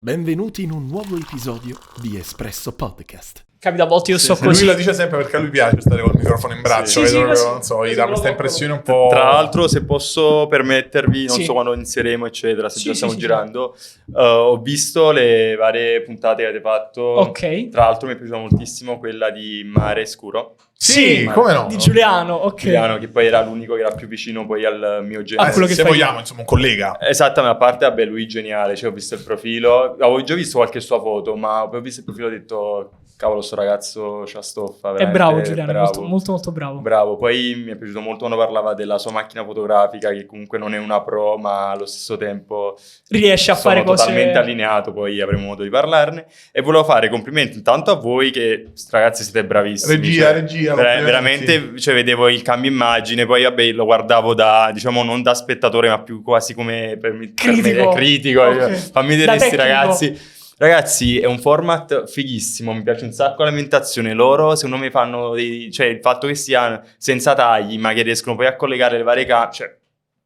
Benvenuti in un nuovo episodio di Espresso Podcast. Capita a volte io sto Sì, così. lui la dice sempre perché a lui piace stare col microfono in braccio. Sì, vedo sì, che, non so, gli dà lo questa porto. impressione un po'. Tra l'altro, se posso permettervi, non Sì. so quando inizieremo, eccetera, se Sì, già sì, stiamo sì, girando, ho visto le varie puntate che avete fatto. Ok. Tra l'altro mi è piaciuta moltissimo quella di Mare Scuro. Sì, come no? Di Giuliano, ok. Giuliano, che poi era l'unico che era più vicino poi al mio genere. quello che se fai vogliamo, insomma, un collega. Esattamente, a parte, vabbè, lui geniale, cioè ho visto il profilo, avevo già visto qualche sua foto, ma poi ho visto il profilo e ho detto, cavolo, sto ragazzo c'ha stoffa, È veramente bravo Giuliano, bravo. molto bravo. Bravo, poi mi è piaciuto molto quando parlava della sua macchina fotografica, che comunque non è una pro, ma allo stesso tempo Riesce a sono fare cose... totalmente allineato, poi avremo modo di parlarne. E volevo fare complimenti intanto a voi che, ragazzi, siete bravissimi. Regia, Veramente, cioè, vedevo il cambio immagine, poi vabbè, lo guardavo da, diciamo, non da spettatore, ma più quasi come per me critico. Ok. Fammi vedere Da questi tecnico. ragazzi. Ragazzi, è un format fighissimo, mi piace un sacco l'alimentazione. Loro, secondo me, fanno cioè il fatto che siano senza tagli, ma che riescono poi a collegare le varie cioè,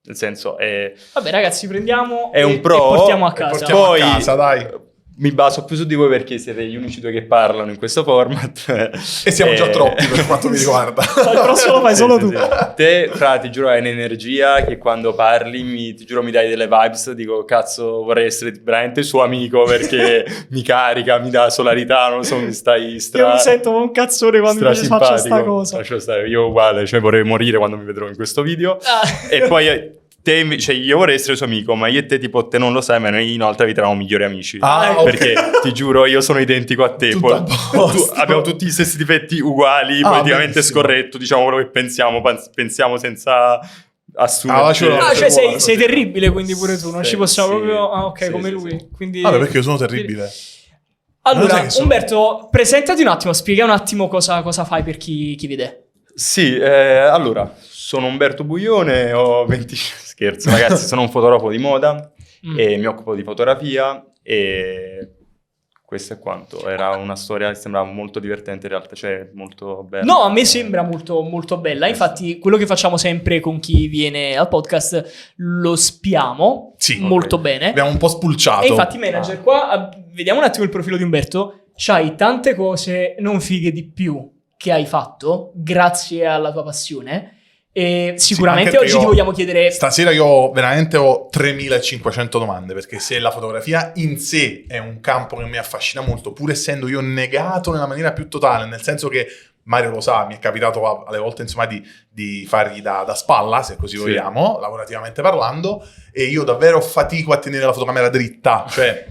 nel senso, è Vabbè ragazzi, prendiamo È un pro, e portiamo a e casa. portiamo- poi a casa, dai. mi baso più su di voi perché siete gli unici due che parlano in questo format. E siamo già troppi per quanto mi riguarda. Al prossimo lo fai solo tu. Sì. Te, fra, ti giuro, hai un'energia che quando parli, ti giuro, mi dai delle vibes. Dico, cazzo, vorrei essere veramente suo amico perché mi carica, mi dà solarità, non so, mi stai Io mi sento come un cazzone quando invece faccio sta cosa. Lascio stare, io uguale, cioè vorrei morire quando mi vedrò in questo video. Ah. E poi... Te, cioè io vorrei essere suo amico, ma io e te, tipo, te non lo sai, ma noi in altra vita eravamo migliori amici. Ah, ok. Perché ti giuro, io sono identico a te. Tutto a posto. Abbiamo tutti gli stessi difetti uguali, Ah, politicamente benissimo. scorretto, diciamo quello che pensiamo senza assumerci. Cioè sei terribile quindi pure tu, non Sì, ci possiamo sì. proprio... Ah ok, Sì, come sì, lui. sì. Quindi... Vabbè, perché io sono terribile. Non Allora, sai che sono. Umberto, presentati un attimo, spiega un attimo cosa fai per chi vede. Sì, allora, sono Umberto Buione, ho 20... Scherzo, ragazzi, sono un fotografo di moda e mi occupo di fotografia e questo è quanto. Era una storia che sembrava molto divertente in realtà, cioè molto bella. No, a me sembra molto bella. Infatti, quello che facciamo sempre con chi viene al podcast lo spiamo Sì, molto ok. bene. Abbiamo un po' spulciato. E infatti, manager, qua vediamo un attimo il profilo di Umberto. C'hai tante cose non fighe di più che hai fatto grazie alla tua passione. E sicuramente anche perché oggi ti vogliamo chiedere. Stasera io veramente ho 3500 domande, perché se la fotografia in sé è un campo che mi affascina molto, pur essendo io negato nella maniera più totale, nel senso che Mario lo sa, mi è capitato alle volte insomma di fargli da spalla, se così Sì. vogliamo, lavorativamente parlando, e io davvero fatico a tenere la fotocamera dritta, cioè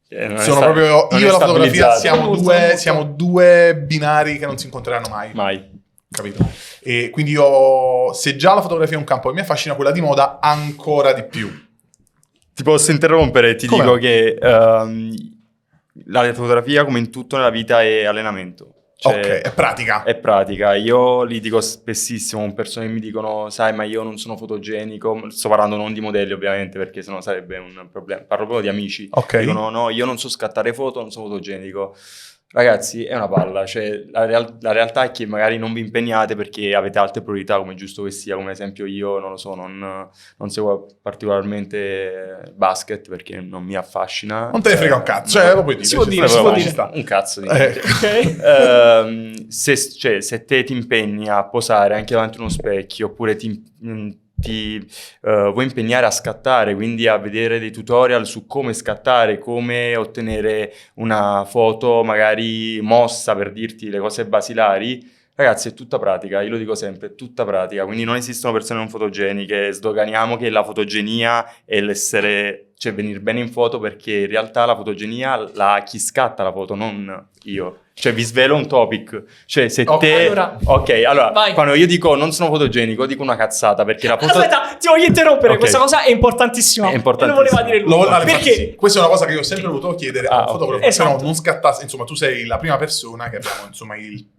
Non è sono sta- proprio non io è e la fotografia stabilizzato. siamo due binari che non si incontreranno mai. Mai. Capito? E quindi se già la fotografia è un campo che mi affascina, quella di moda ancora di più. Ti posso interrompere, ti Come? dico che la fotografia, come in tutto nella vita, è allenamento. Cioè, Ok, è pratica. È pratica. Io li dico spessissimo con persone che mi dicono, sai, ma io non sono fotogenico. Sto parlando non di modelli, ovviamente, perché sennò sarebbe un problema. Parlo proprio di amici. Ok. Dicono, no, io non so scattare foto, non sono fotogenico. Ragazzi, è una palla, cioè la realtà è che magari non vi impegnate perché avete altre priorità, come è giusto che sia, come ad esempio io, non lo so, non seguo particolarmente basket perché non mi affascina. Non te ne frega un cazzo, cioè lo puoi dire. Si può ci dire, sta, si può ci dire. sta. Un cazzo di Ok. se te ti impegni a posare anche davanti a uno specchio oppure ti vuoi impegnare a scattare, quindi a vedere dei tutorial su come scattare, come ottenere una foto magari mossa, per dirti le cose basilari, ragazzi, è tutta pratica, io lo dico sempre, è tutta pratica, quindi non esistono persone non fotogeniche, sdoganiamo che la fotogenia è l'essere, cioè venire bene in foto, perché in realtà la fotogenia la ha chi scatta la foto, non io. Cioè vi svelo un topic, cioè se Ok, te... allora, vai. Quando io dico non sono fotogenico, dico una cazzata, perché la foto... Aspetta, ti voglio interrompere, Ok. questa cosa è importantissima. È importantissima. E lo voleva dire lui. Infatti, Perché? sì, questa è una cosa che io ho sempre voluto chiedere a un ok. fotografo, Esatto. però non scattasse, insomma tu sei la prima persona che abbiamo insomma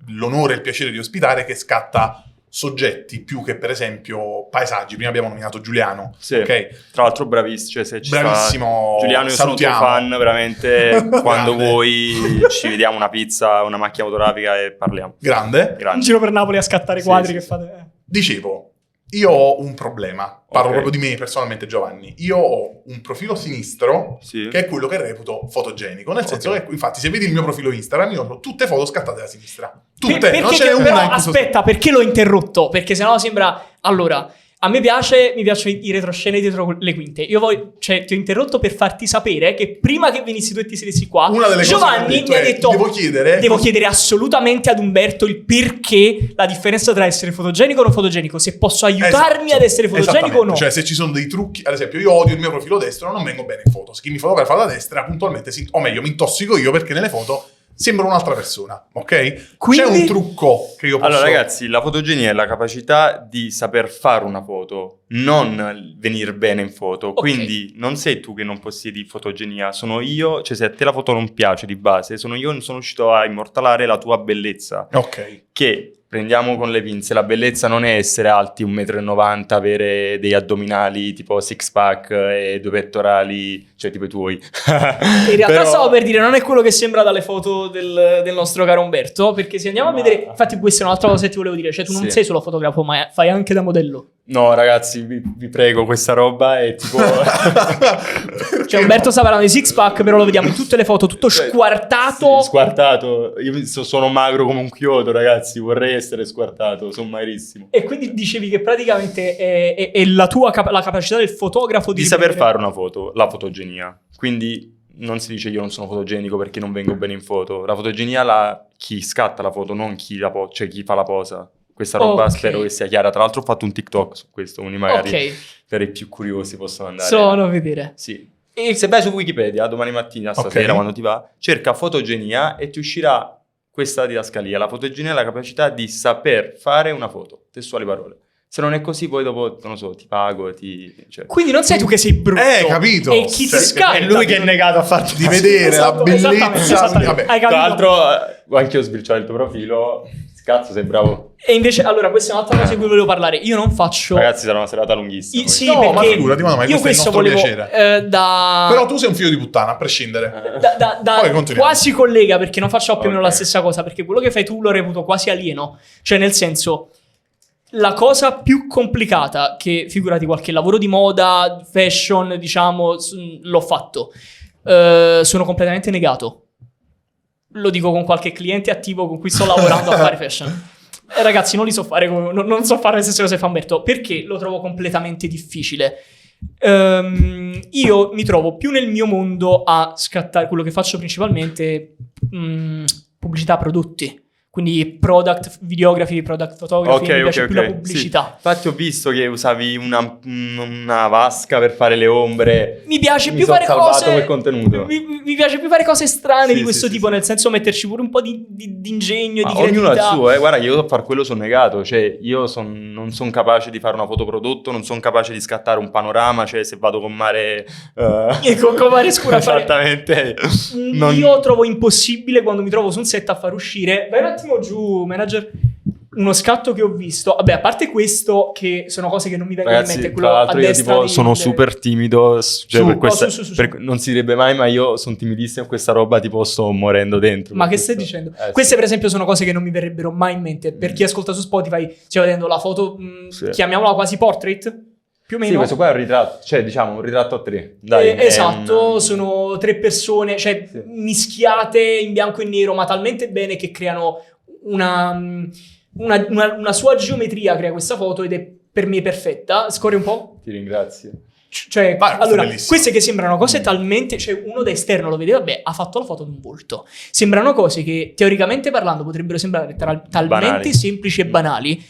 l'onore e il piacere di ospitare che scatta soggetti più che per esempio paesaggi. Prima abbiamo nominato Giuliano, Sì. ok? Tra l'altro bravissimo, cioè se ci Bravissimo, Giuliano, io salutiamo. sono tuo fan, veramente, quando Grande. vuoi ci vediamo una pizza, una macchina fotografica e parliamo. Grande. Un Grande. giro per Napoli a scattare i Sì, quadri sì, che sì. fate. Dicevo, Io ho un problema, parlo Ok. proprio di me personalmente, Giovanni. Io ho un profilo sinistro Sì. che è quello che reputo fotogenico, nel senso Ok. che, infatti, se vedi il mio profilo Instagram, io ho tutte foto scattate da sinistra. Tutte, Perché non ce n'è però, una in cui sono- aspetta, perché l'ho interrotto? Perché sennò sembra... Allora, a me mi piacciono i retroscene dietro le quinte. Io cioè, ti ho interrotto per farti sapere che prima che venissi tu e ti sedessi qua, Una delle cose Giovanni che ho detto mi ha è, detto... devo chiedere chiedere assolutamente ad Umberto il perché, la differenza tra essere fotogenico o non fotogenico, se posso aiutarmi Esatto, ad essere fotogenico o no. Cioè, se ci sono dei trucchi, ad esempio, io odio il mio profilo destro, non vengo bene in foto. Se chi mi fotografa da destra, puntualmente, o meglio, mi intossico io perché nelle foto sembra un'altra persona, ok? Quindi- C'è un trucco che io posso... Allora, ragazzi, la fotogenia è la capacità di saper fare una foto, non venire bene in foto. Ok. Quindi non sei tu che non possiedi fotogenia, sono io, cioè se a te la foto non piace di base, sono io che sono riuscito a immortalare la tua bellezza. Ok. Che, prendiamo con le pinze, la bellezza non è essere alti 1,90 m, avere degli addominali tipo six pack e due pettorali, cioè tipo i tuoi. In realtà stavo per dire, non è quello che sembra dalle foto del nostro caro Umberto, perché se andiamo a vedere, infatti questa è un'altra cosa che ti volevo dire, cioè tu non Sì. sei solo fotografo, ma fai anche da modello. No, ragazzi, vi prego, questa roba è tipo... Cioè Umberto sta parlando di six pack, però lo vediamo in tutte le foto, tutto Cioè, squartato. Sì, squartato. Io sono magro come un chiodo, ragazzi. Vorrei essere squartato. Sono magrissimo. E quindi dicevi che praticamente è la tua la capacità del fotografo Di saper riprendere- fare una foto, la fotogenia. Quindi non si dice io non sono fotogenico perché non vengo bene in foto. La fotogenia chi scatta la foto, non chi cioè chi fa la posa. Questa roba Ok. spero che sia chiara. Tra l'altro ho fatto un TikTok su questo, quindi magari Ok, per i più curiosi possono andare. sono a vedere. Sì. E se vai su Wikipedia domani mattina, stasera, Ok. quando ti va, cerca fotogenia e ti uscirà questa didascalia. La fotogenia è la capacità di saper fare una foto, testuali parole. Se non è così, poi dopo, non lo so, ti pago, cioè. Quindi non sei tu che sei brutto. capito. E chi Cioè, ti scatta. È lui che è negato a farti Di vedere Esatto, la esattamente, bellezza... esattamente. Vabbè, Hai Tra capito? l'altro, anche io ho sbirciato il tuo profilo. Cazzo, sei bravo. E invece, allora, questa è un'altra cosa di cui volevo parlare. Io non faccio... Ragazzi, sarà una serata lunghissima. Sì, No, ma perché figurati, ma io questo è il nostro volevo piacere. da Però tu sei un figlio di puttana, a prescindere. da Poi continuiamo. quasi collega, perché non facciamo più o meno Ok. la stessa cosa, perché quello che fai tu lo reputo quasi alieno. Cioè, nel senso, la cosa più complicata che, figurati, qualche lavoro di moda, fashion, diciamo, l'ho fatto. Sono completamente negato. Lo dico con qualche cliente attivo con cui sto lavorando a fare fashion. Ragazzi, non li so fare non so fare le stesse cose che fa Umberto, perché lo trovo completamente difficile. Io mi trovo più nel mio mondo a scattare quello che faccio principalmente, pubblicità prodotti. Quindi product videography, product photography, mi piace più la pubblicità. Sì. Infatti ho visto che usavi una vasca per fare le ombre. Mi piace Mi più sono fare salvato cose. quel contenuto. Mi piace più fare cose strane Sì, di questo sì, tipo, sì, nel senso metterci pure un po' di ingegno, Ma di ognuno ha il creatività. suo, guarda che io a far quello sono negato, cioè io non sono capace di fare una foto prodotto, non sono capace di scattare un panorama, cioè se vado con mare... E con mare scura a fare- Esattamente. Non- Io trovo impossibile quando mi trovo su un set a far uscire. Vai un attimo giù, manager. Uno scatto che ho visto. Vabbè, a parte questo, che sono cose che non mi vengono in Ragazzi, mente. tra Quello l'altro a io destra tipo di- sono super timido, cioè Su, per no, questa, su. non si direbbe mai, ma io sono timidissimo e questa roba tipo sto morendo dentro. Ma per che stai questo. dicendo? Sì. Queste, per esempio, sono cose che non mi verrebbero mai in mente. Per chi ascolta su Spotify, stiamo vedendo la foto, Sì. chiamiamola quasi portrait, più o meno. Sì, questo qua è un ritratto, cioè diciamo un ritratto a tre. Dai, è Esatto, un- sono 3 persone, cioè Sì. mischiate in bianco e nero, ma talmente bene che creano una sua geometria, crea questa foto ed è per me perfetta. Scorri un po'? Ti ringrazio. Cioè, Vai, questo è allora, bellissimo. queste che sembrano cose talmente, cioè uno da esterno lo vede, vabbè, ha fatto la foto di un volto. Sembrano cose che teoricamente parlando potrebbero sembrare talmente Banali. semplici e banali.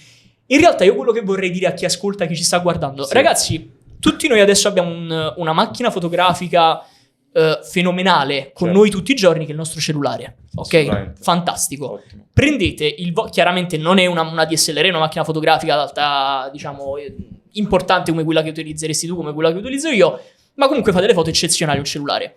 In realtà io quello che vorrei dire a chi ascolta, a chi ci sta guardando, Sì. ragazzi, tutti noi adesso abbiamo una macchina fotografica fenomenale con Certo. noi tutti i giorni, che è il nostro cellulare. Ok? Assolutamente. Fantastico. Ottimo. Prendete chiaramente non è una DSLR, è una macchina fotografica ad alta, diciamo, importante come quella che utilizzeresti tu, come quella che utilizzo io, ma comunque fate le foto eccezionali un cellulare.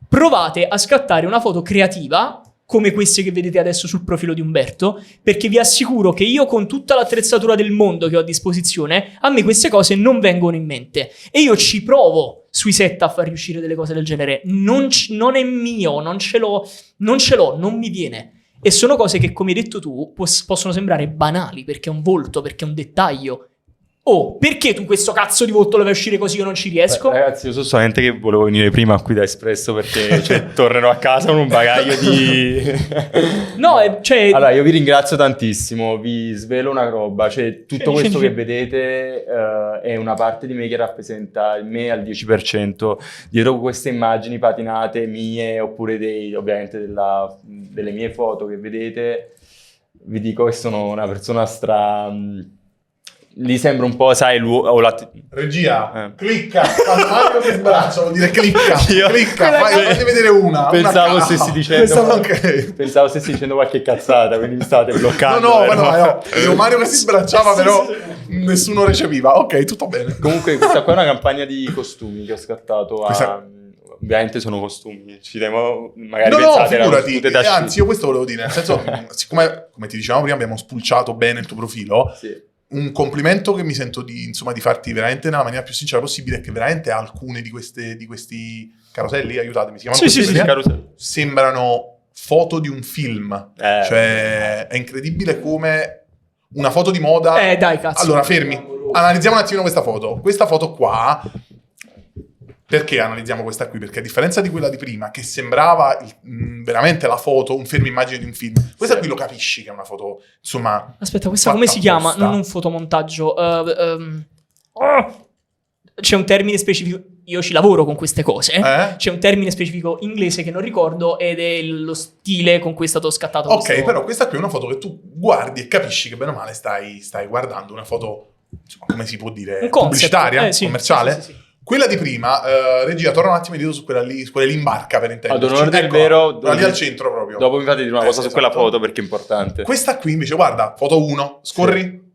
Provate a scattare una foto creativa come queste che vedete adesso sul profilo di Umberto, perché vi assicuro che io, con tutta l'attrezzatura del mondo che ho a disposizione, a me queste cose non vengono in mente e io ci provo sui set a far riuscire delle cose del genere. Non è mio, non ce l'ho, non mi viene. E sono cose che, come hai detto tu, possono sembrare banali, perché è un volto, perché è un dettaglio. oh, perché tu questo cazzo di volto lo fai uscire così, io non ci riesco? Ragazzi, io so solamente che volevo venire prima qui da Espresso perché tornerò a casa con un bagaglio di... No, cioè... Allora, io vi ringrazio tantissimo, vi svelo una roba, cioè tutto questo che vedete è una parte di me che rappresenta me al 10%, dietro queste immagini patinate mie oppure ovviamente delle mie foto che vedete, vi dico che sono una persona Lì sembra un po', sai, Regia, clicca, quando Mario che sbraccia vuol dire clicca, clicca, fagli vedere una. Pensavo una stessi dicendo okay. Pensavo stessi dicendo qualche cazzata, quindi mi state bloccando. No, io Mario che si sbracciava, però nessuno recepiva. Ok, tutto bene. Comunque questa qua è una campagna di costumi che ho scattato Ovviamente sono costumi, ci devo magari pensate figurati, anzi io questo volevo dire, nel senso, siccome come ti dicevamo prima abbiamo spulciato bene il tuo profilo, sì. Un complimento che mi sento di farti veramente nella maniera più sincera possibile è che veramente alcune di questi caroselli, aiutatemi, si chiamano sì, caroselli, sembrano foto di un film, cioè è incredibile come una foto di moda. Dai, cazzo. Allora, fermi, analizziamo un attimino questa foto qua. Perché analizziamo questa qui? Perché a differenza di quella di prima, che sembrava veramente la foto, un fermo immagine di un film, questa qui lo capisci che è una foto, insomma... Aspetta, questa come si chiama? Non un fotomontaggio. C'è un termine specifico, io ci lavoro con queste cose, c'è un termine specifico inglese che non ricordo ed è lo stile con cui è stato scattato. Ok, però questa qui è una foto che tu guardi e capisci che bene o male stai guardando una foto, insomma, come si può dire, un concept, pubblicitaria, commerciale. Sì. Quella di prima, regia, torna un attimo indietro su quella lì in barca per intenderci. Ad onore del vero, quella lì al centro proprio. Dopo mi fate dire una cosa su quella foto perché è importante. Questa qui invece, guarda, foto 1, scorri. Sì.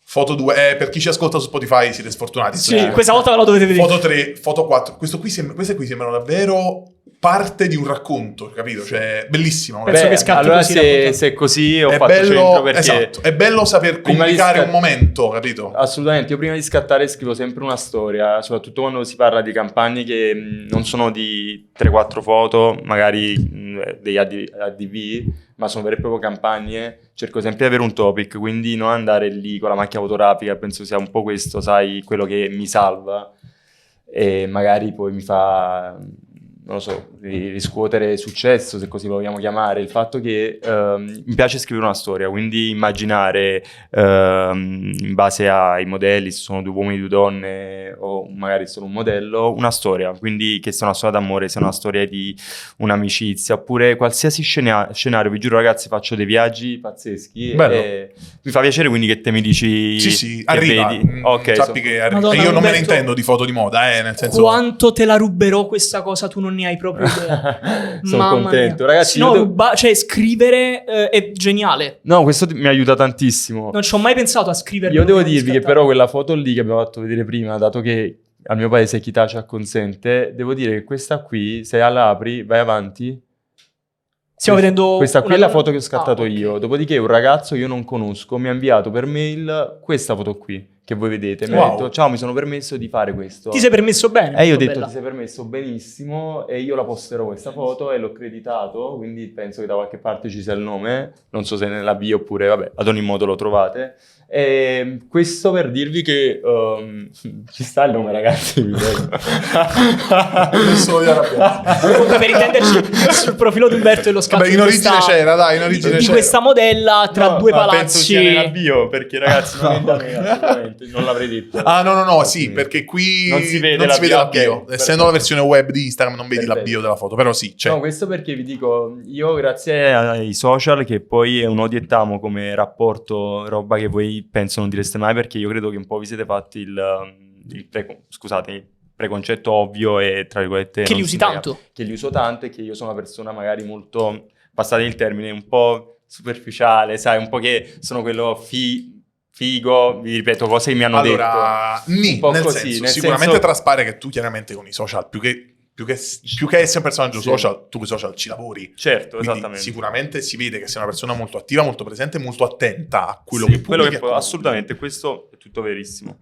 Foto 2, per chi ci ascolta su Spotify siete sfortunati. Sì, questa volta ve la dovete vedere. Foto 3, foto 4. Queste qui sembrano davvero parte di un racconto, capito? Cioè, bellissima. Penso che scatti allora così se è così ho fatto centro perché... Esatto, è bello saper comunicare un momento, capito? Assolutamente, io prima di scattare scrivo sempre una storia, soprattutto quando si parla di campagne che non sono di 3-4 foto, magari degli ADV, ma sono vere e proprie campagne. Cerco sempre di avere un topic, quindi non andare lì con la macchina fotografica, penso sia un po' questo, sai, quello che mi salva e magari poi mi fa... non lo so, riscuotere successo, se così lo vogliamo chiamare, il fatto che mi piace scrivere una storia, quindi immaginare in base ai modelli, se sono 2 uomini e 2 donne o magari solo un modello, una storia, quindi che sia una storia d'amore, sia una storia di un'amicizia, oppure qualsiasi scenario, vi giuro ragazzi, faccio dei viaggi pazzeschi e mi fa piacere quindi che te mi dici sì, che arriva, vedi. Okay, sappi che arriva. Madonna, io non me ne Roberto, intendo di foto di moda, nel senso... Quanto te la ruberò questa cosa, tu non ne hai proprio idea. Sono contento, mia. ragazzi. Cioè, scrivere è geniale. No, questo mi aiuta tantissimo. Non ci ho mai pensato a scrivere. Io devo dirvi che però quella foto lì che abbiamo fatto vedere prima, dato che al mio paese chi tace acconsente, devo dire che questa qui, se la apri, vai avanti. Stiamo vedendo... Questa qui è la foto che ho scattato io. Dopodiché un ragazzo che io non conosco mi ha inviato per mail questa foto qui, che voi vedete. Mi ha detto, ciao, mi sono permesso di fare questo. Ti sei permesso bene. E io ho detto, bella. ti sei permesso benissimo, e io la posterò questa foto e l'ho creditato, quindi penso che da qualche parte ci sia il nome, non so se nella bio oppure, vabbè, ad ogni modo lo trovate. E questo per dirvi che ci sta il nome, ragazzi, vi prego. Adesso io arrabbiato. Comunque, per intenderci, sul profilo di Umberto e lo scatto in origine c'era, dai, in origine di c'era. questa modella tra due palazzi. Penso sia nella bio, perché ragazzi non è da me, assolutamente, non l'avrei detto. No, sì, perché qui non si vede la bio. okay, Essendo la versione web di Instagram non vedi la bio della foto, però sì, c'è. No, questo perché vi dico, io grazie ai social, che poi è un odietamo come rapporto, roba che voi penso non direste mai, perché io credo che un po' vi siete fatti il preconcetto ovvio e tra virgolette che li usi tanto. Che li uso tanto e che io sono una persona magari molto, passate il termine, un po' superficiale, sai, un po' che sono quello figo, vi ripeto cose che mi hanno detto. Un po' nel così, senso, sicuramente traspare che tu chiaramente con i social, più che essere un personaggio social, tu con i social ci lavori. Certo, quindi esattamente. Sicuramente si vede che sei una persona molto attiva, molto presente, molto attenta a quello che pubblichi. Assolutamente, questo è tutto verissimo.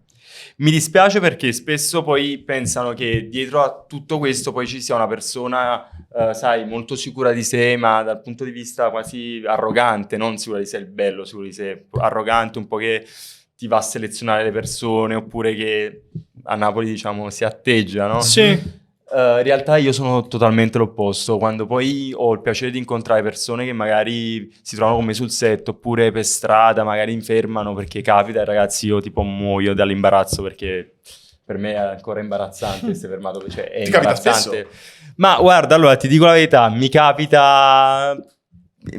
Mi dispiace perché spesso poi pensano che dietro a tutto questo poi ci sia una persona, sai, molto sicura di sé, ma dal punto di vista quasi arrogante, non sicura di sé il bello, sicura di sé, arrogante, un po' che ti va a selezionare le persone, oppure che a Napoli, diciamo, si atteggia, no? Sì. In realtà io sono totalmente l'opposto. Quando poi ho il piacere di incontrare persone che magari si trovano con me sul set, oppure per strada, magari mi fermano, perché capita, ragazzi, io tipo muoio dall'imbarazzo, perché per me è ancora imbarazzante essere fermato, cioè è Ti capita imbarazzante. Ma guarda, allora ti dico la verità, mi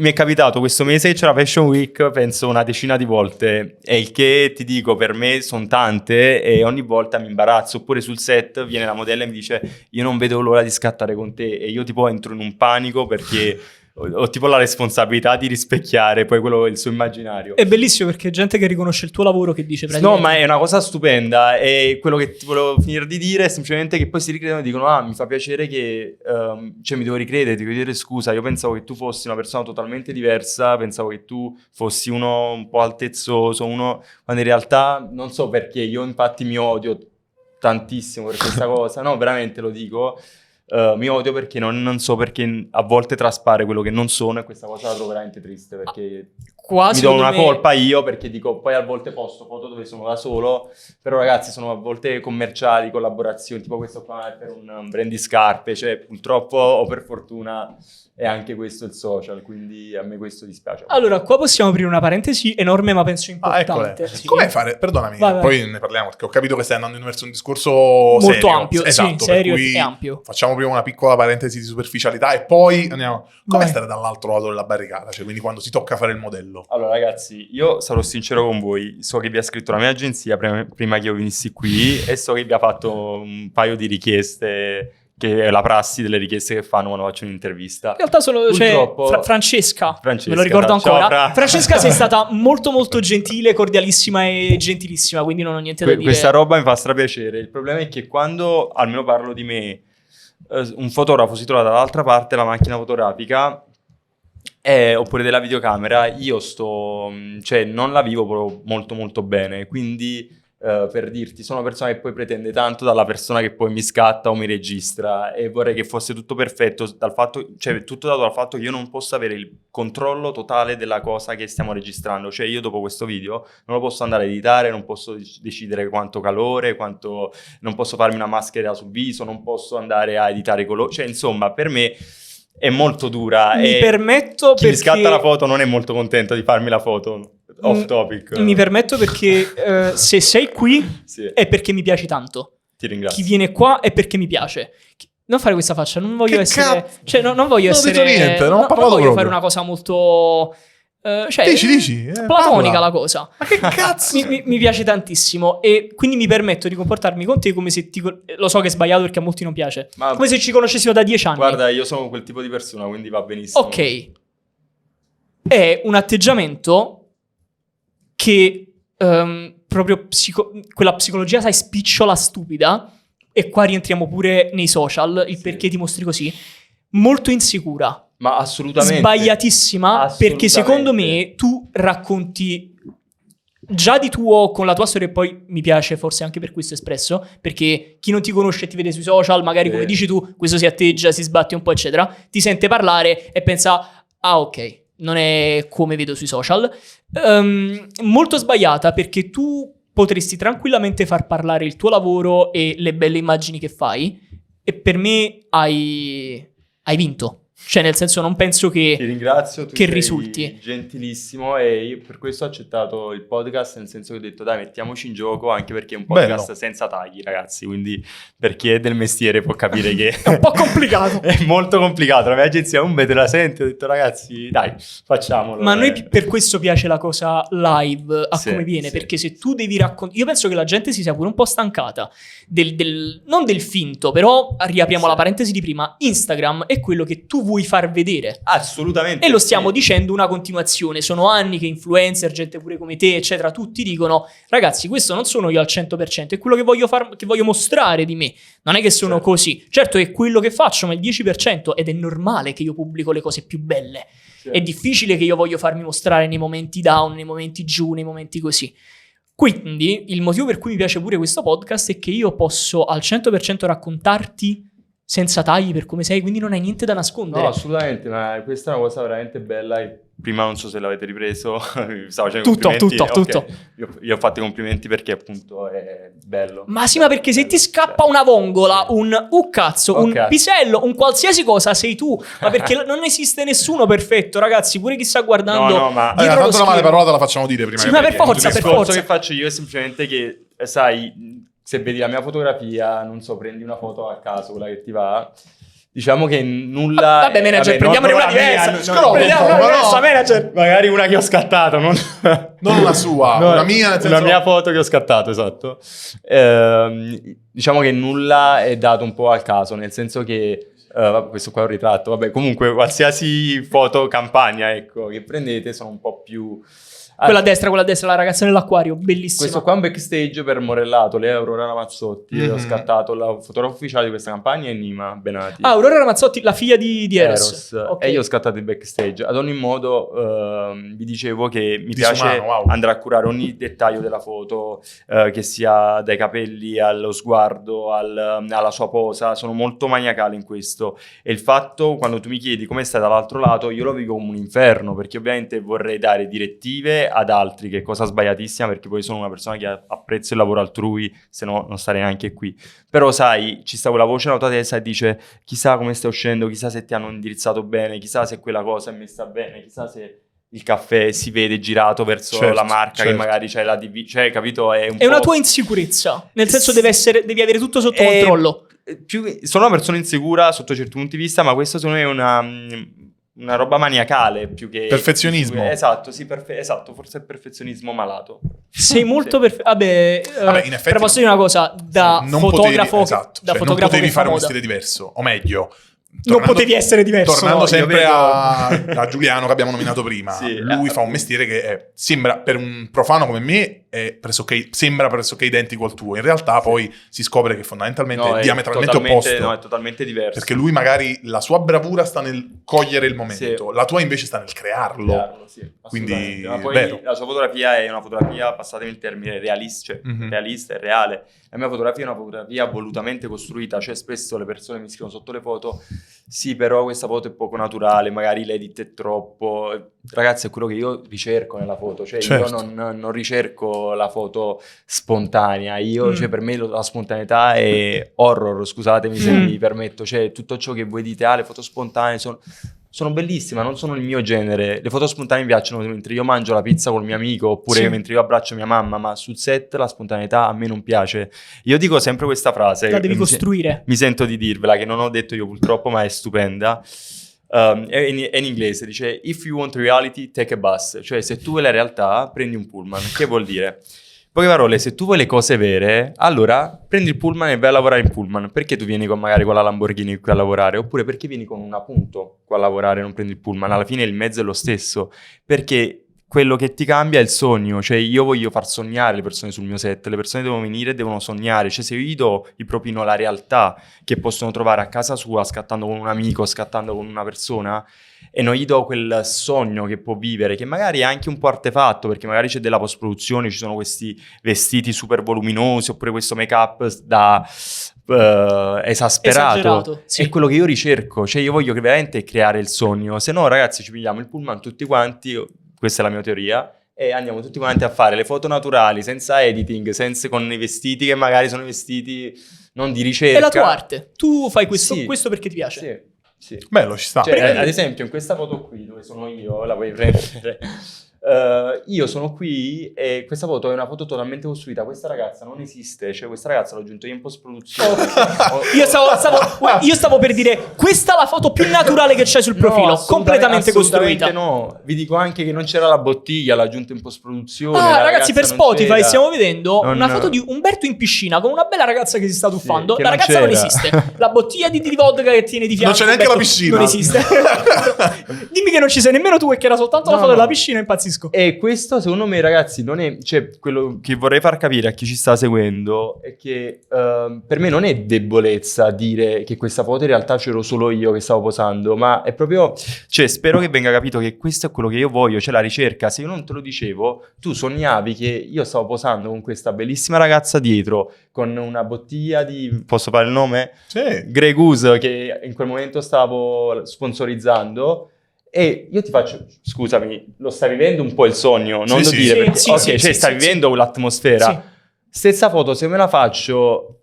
è capitato questo mese che c'era Fashion Week, penso una decina di volte, e il che ti dico, per me sono tante e ogni volta mi imbarazzo. Oppure sul set viene la modella e mi dice io non vedo l'ora di scattare con te, e io tipo entro in un panico perché ho tipo la responsabilità di rispecchiare poi quello, il suo immaginario. È bellissimo perché è gente che riconosce il tuo lavoro che dice No, ma è una cosa stupenda, e quello che ti volevo finire di dire è semplicemente che poi si ricredono e dicono mi fa piacere che, cioè mi devo ricredere, ti devo dire scusa, io pensavo che tu fossi una persona totalmente diversa, pensavo che tu fossi uno un po' altezzoso, uno, quando in realtà non so perché, io infatti mi odio tantissimo per questa cosa, no, veramente lo dico. Mi odio perché non so perché a volte traspare quello che non sono, e questa cosa la trovo veramente triste, perché Qua, mi do una me... colpa io, perché dico, poi a volte posto foto dove sono da solo, però ragazzi sono a volte commerciali, collaborazioni, tipo questo qua è per un brand di scarpe, cioè purtroppo o per fortuna è anche questo il social, quindi a me questo dispiace. Allora, qua possiamo aprire una parentesi enorme, ma penso importante. Eccole. Sì. Come fare? Perdonami, Vai. poi ne parliamo, perché ho capito che stai andando verso un discorso Molto serio. ampio, esatto, sì, serio per cui e ampio. facciamo prima una piccola parentesi di superficialità e poi andiamo. Come Vai. stare dall'altro lato della barricata? Cioè, quindi quando si tocca fare il modello. Allora ragazzi, io sarò sincero con voi, so che vi ha scritto la mia agenzia prima che io venissi qui, e so che vi ha fatto un paio di richieste, che è la prassi delle richieste che fanno quando faccio un'intervista. In realtà solo Purtroppo- Francesca, Francesca, me lo ricordo ciao, ancora. Francesca, sei stata molto molto gentile, cordialissima e gentilissima, quindi non ho niente da dire. Questa roba mi fa strapiacere. Il problema è che quando, almeno parlo di me, un fotografo si trova dall'altra parte della macchina fotografica oppure della videocamera, io cioè non la vivo proprio molto molto bene, quindi per dirti, sono una persona che poi pretende tanto dalla persona che poi mi scatta o mi registra, e vorrei che fosse tutto perfetto dal fatto, cioè tutto dato dal fatto che io non posso avere il controllo totale della cosa che stiamo registrando. Cioè io dopo questo video non lo posso andare a editare, non posso decidere quanto calore, non posso farmi una maschera sul viso, non posso andare a editare i colori, cioè insomma per me è molto dura. Mi e permetto chi perché... mi scatta la foto non è molto contento di farmi la foto. Off topic. Mi permetto perché se sei qui Sì, è perché mi piaci tanto. ti ringrazio. Chi viene qua è perché mi piace. Non fare questa faccia, non voglio Che essere... cazzo? Cioè, non voglio Non ho essere... detto niente, non ho parlato voglio proprio. fare una cosa molto... cioè, Dici, platonica parla. la cosa. Ma che cazzo? Mi piace tantissimo, e quindi mi permetto di comportarmi con te come se lo so che è sbagliato perché a molti non piace. Ma Come se ci conoscessimo da 10 anni. guarda, io sono quel tipo di persona, quindi va benissimo. Ok. È un atteggiamento che proprio quella psicologia, sai, spicciola, stupida, e qua rientriamo pure nei social, il Sì. perché ti mostri così, molto insicura, Ma assolutamente. sbagliatissima, perché Assolutamente. secondo me tu racconti già di tuo con la tua storia, e poi mi piace forse anche per questo espresso, perché chi non ti conosce e ti vede sui social, magari Sì. come dici tu, questo si atteggia, si sbatte un po' eccetera, ti sente parlare e pensa ok, non è come vedo sui social. Molto sbagliata, perché tu potresti tranquillamente far parlare il tuo lavoro e le belle immagini che fai, e per me hai vinto. Cioè, nel senso, non penso Ti che ringrazio, tu che sei risulti. gentilissimo, e io per questo ho accettato il podcast, nel senso che ho detto dai, mettiamoci in gioco, anche perché è un podcast Bello. senza tagli, ragazzi, quindi per chi è del mestiere può capire che è un po' complicato. è molto complicato. La mia agenzia un te la sente, ho detto ragazzi dai, facciamolo. Ma a noi per questo piace la cosa live, a Sì, come viene, sì. perché se tu devi raccontare... Io penso che la gente si sia pure un po' stancata non del finto, però riapriamo Sì. la parentesi di prima. Instagram è quello che tu vuoi far vedere. Assolutamente. E lo stiamo sì. dicendo una continuazione. Sono anni che influencer, gente pure come te, eccetera, tutti dicono ragazzi, questo non sono io al 100%, è quello che voglio mostrare di me. Non è che sono Certo. così. Certo è quello che faccio, ma il 10%, ed è normale che io pubblico le cose più belle. Sì. È difficile che io voglio farmi mostrare nei momenti down, nei momenti giù, nei momenti così. Quindi il motivo per cui mi piace pure questo podcast è che io posso al 100% raccontarti senza tagli per come sei, quindi non hai niente da nascondere. No, assolutamente, ma questa è una cosa veramente bella. E prima non so se l'avete ripreso, vi stavo facendo complimenti. Tutto. Io ho fatto i complimenti perché appunto è bello. Ma sì, ma perché se ti scappa una vongola, un cazzo, un pisello, un qualsiasi cosa, sei tu. Ma perché non esiste nessuno perfetto, ragazzi. Pure chi sta guardando. No, ma dietro tanto la male parola te la facciamo dire prima. Sì, ma per forza, il discorso che faccio io è semplicemente che, sai, se vedi la mia fotografia, non so, prendi una foto a caso, quella che ti va. Diciamo che nulla. Vabbè, manager, prendiamone una diversa. Prendiamo una diversa, manager. Magari una che ho scattato, non una sua, no, una mia. Nel senso... Una mia foto che ho scattato, esatto. Diciamo che nulla è dato un po' al caso, nel senso che. Questo qua è un ritratto, vabbè, comunque qualsiasi foto campagna, ecco, che prendete sono un po' più. Quella a destra, la ragazza nell'acquario, bellissima. Questo qua è un backstage per Morellato, lei è Aurora Ramazzotti, ho scattato la fotografo ufficiale di questa campagna è Nima Benati. Ah, Aurora Ramazzotti, la figlia di Eros. Okay. E io ho scattato il backstage. Ad ogni modo, vi dicevo che mi piace andare a curare ogni dettaglio della foto, che sia dai capelli allo sguardo, alla sua posa, sono molto maniacale in questo. E il fatto, quando tu mi chiedi come stai dall'altro lato, io lo vivo come un inferno, perché ovviamente vorrei dare direttive ad altri, che è cosa sbagliatissima, perché poi sono una persona che apprezza il lavoro altrui, se no non starei neanche qui. Però sai, ci sta quella voce nella tua testa e dice chissà come stai uscendo, chissà se ti hanno indirizzato bene, chissà se quella cosa è messa bene, chissà se il caffè si vede girato verso la marca che magari c'è la DV, cioè capito? È una tua insicurezza, nel senso devi avere tutto sotto controllo. Sono una persona insicura sotto certi punti di vista, ma questo secondo me è una roba maniacale più che perfezionismo. Esatto, sì, esatto, forse è perfezionismo malato. Sei molto perfetto. Vabbè, in effetti, però posso dire una cosa, da fotografo non potevi fare uno stile diverso, o meglio, non potevi essere diverso. Tornando sempre a Giuliano che abbiamo nominato prima, sì, lui fa un mestiere che sembra, per un profano come me, sembra pressoché identico al tuo. In realtà poi si scopre che fondamentalmente è diametralmente opposto. No, è totalmente diverso. Perché lui magari la sua bravura sta nel cogliere il momento, sì. La tua invece sta nel crearlo. Sì, quindi ma poi vero. La sua fotografia è una fotografia, passatemi il termine, realista, cioè realista e reale. La mia fotografia è una fotografia volutamente costruita, cioè spesso le persone mi scrivono sotto le foto sì, però questa foto è poco naturale, magari l'edit è troppo. Ragazzi, è quello che io ricerco nella foto, cioè certo. Io non ricerco la foto spontanea, cioè per me la spontaneità è horror, scusatemi se mi permetto, cioè tutto ciò che voi dite, le foto spontanee sono bellissime, non sono il mio genere. Le foto spontanee mi piacciono mentre io mangio la pizza col mio amico, oppure mentre io abbraccio mia mamma, ma sul set la spontaneità a me non piace. Io dico sempre questa frase. La devi costruire. Mi sento di dirvela, che non ho detto io purtroppo, ma è stupenda. È in inglese, dice if you want reality, take a bus. Cioè se tu vuoi la realtà, prendi un pullman. Che vuol dire? Poche parole, se tu vuoi le cose vere, allora prendi il pullman e vai a lavorare in pullman. Perché tu vieni magari con la Lamborghini qui a lavorare? Oppure perché vieni con un appunto qua a lavorare e non prendi il pullman? Alla fine il mezzo è lo stesso. Perché quello che ti cambia è il sogno. Cioè io voglio far sognare le persone sul mio set. Le persone devono venire e devono sognare. Cioè se io gli do, gli propino la realtà che possono trovare a casa sua scattando con un amico, scattando con una persona, e non gli do quel sogno che può vivere, che magari è anche un po' artefatto, perché magari c'è della post-produzione, ci sono questi vestiti super voluminosi, oppure questo make-up da esasperato. Sì. È quello che io ricerco, cioè io voglio veramente creare il sogno, se no ragazzi ci pigliamo il pullman tutti quanti, questa è la mia teoria, e andiamo tutti quanti a fare le foto naturali, senza editing, senza con i vestiti che magari sono vestiti non di ricerca. È la tua arte, tu fai questo perché ti piace. Sì. Bello, ci sta. Cioè, ad esempio, in questa foto qui, dove sono io, la puoi prendere. Io sono qui e questa foto è una foto totalmente costruita. Questa ragazza non esiste, cioè questa ragazza l'ho aggiunto io in post-produzione. Io stavo per dire, questa è la foto più naturale che c'è sul profilo, completamente costruita. No, vi dico anche che non c'era la bottiglia, l'ho aggiunto in post-produzione. Ragazzi, per Spotify stiamo vedendo una foto di Umberto in piscina con una bella ragazza che si sta tuffando. Sì, la ragazza non esiste. La bottiglia di vodka che tiene di fianco. Non c'è neanche la piscina. Non esiste. Dimmi che non ci sei nemmeno tu e che era soltanto la foto della piscina e impazzisco. impazzisco. E questo, secondo me, ragazzi, non è... Cioè, quello che vorrei far capire a chi ci sta seguendo è che per me non è debolezza dire che questa foto in realtà c'ero solo io che stavo posando, ma è proprio... Cioè, spero che venga capito che questo è quello che io voglio, cioè la ricerca. Se io non te lo dicevo, tu sognavi che io stavo posando con questa bellissima ragazza dietro, con una bottiglia di... Posso fare il nome? Sì. Grey Goose, che in quel momento stavo sponsorizzando. E io ti faccio, scusami, lo stai vivendo un po' il sogno, non Sì, lo sì. dire Sì, perché, sì, ok, sì, cioè sì, stai sì, vivendo l'atmosfera. Sì. Stessa foto, se me la faccio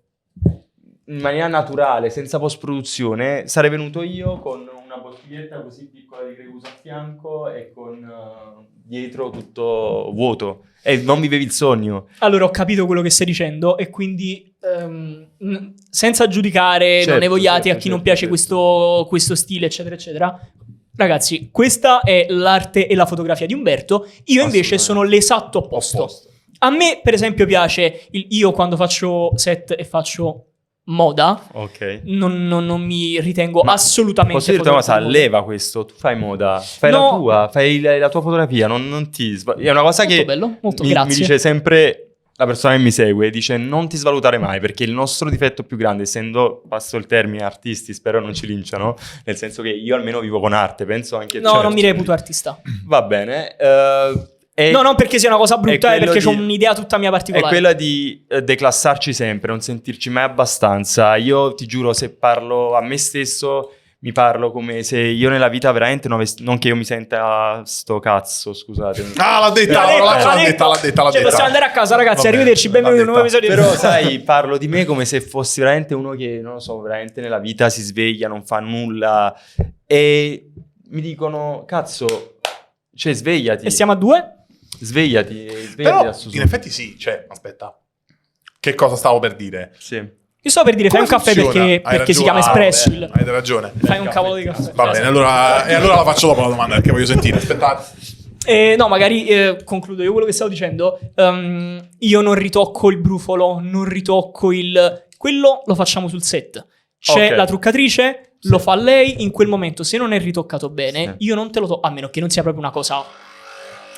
in maniera naturale, senza post-produzione, sarei venuto io con una bottiglietta così piccola di Grey Goose a fianco e con dietro tutto vuoto. E non vivevi il sogno. Allora, ho capito quello che stai dicendo e quindi senza giudicare, Certo, non ne vogliate a chi certo, non piace certo. questo stile, eccetera, eccetera. Ragazzi, questa è l'arte e la fotografia di Umberto. Io invece Assolutamente. sono l'esatto opposto. A me, per esempio, piace io quando faccio set e faccio moda, Ok. non mi ritengo Ma assolutamente posso dirti una cosa, fotografo di moda. leva questo, tu fai moda, fai No. la tua, fai la tua fotografia, non ti... È una cosa Molto che bello, molto, mi grazie. dice sempre la persona che mi segue, dice non ti svalutare mai, perché il nostro difetto più grande, essendo, passo il termine, artisti, spero non ci linciano, nel senso che io almeno vivo con arte, penso anche... No, certo, non mi reputo artista. Va bene. No, non perché sia una cosa brutta, è quello perché di- ho un'idea tutta mia È particolare. quella di declassarci sempre, non sentirci mai abbastanza. Io ti giuro, se parlo a me stesso, mi parlo come se io nella vita veramente non che io mi senta sto cazzo, scusate. Ah, l'ha detta, l'ha detta. Cioè, possiamo andare a casa, ragazzi. Va bene, Arrivederci. Benvenuti a un nuovo l'ha episodio. Però, sai, parlo di me come se fossi veramente uno che, non lo so, veramente nella vita si sveglia, non fa nulla. E mi dicono, cazzo, cioè svegliati. E siamo a 2? Svegliati Però, da sto in effetti sì, cioè, aspetta. Che cosa stavo per dire? Sì. Io stavo per dire, fai un Come caffè funziona? perché, Hai perché si ragione. chiama Espresso. il- Hai ragione. Fai un cavolo di caffè. Va bene, allora la faccio dopo la domanda perché voglio sentire. Aspettate. No, magari concludo io quello che stavo dicendo. Io non ritocco il brufolo, non ritocco il... Quello lo facciamo sul set. C'è Ok. la truccatrice, lo fa lei in quel momento. Se non è ritoccato bene, Sì. io non te lo tocco, a meno che non sia proprio una cosa...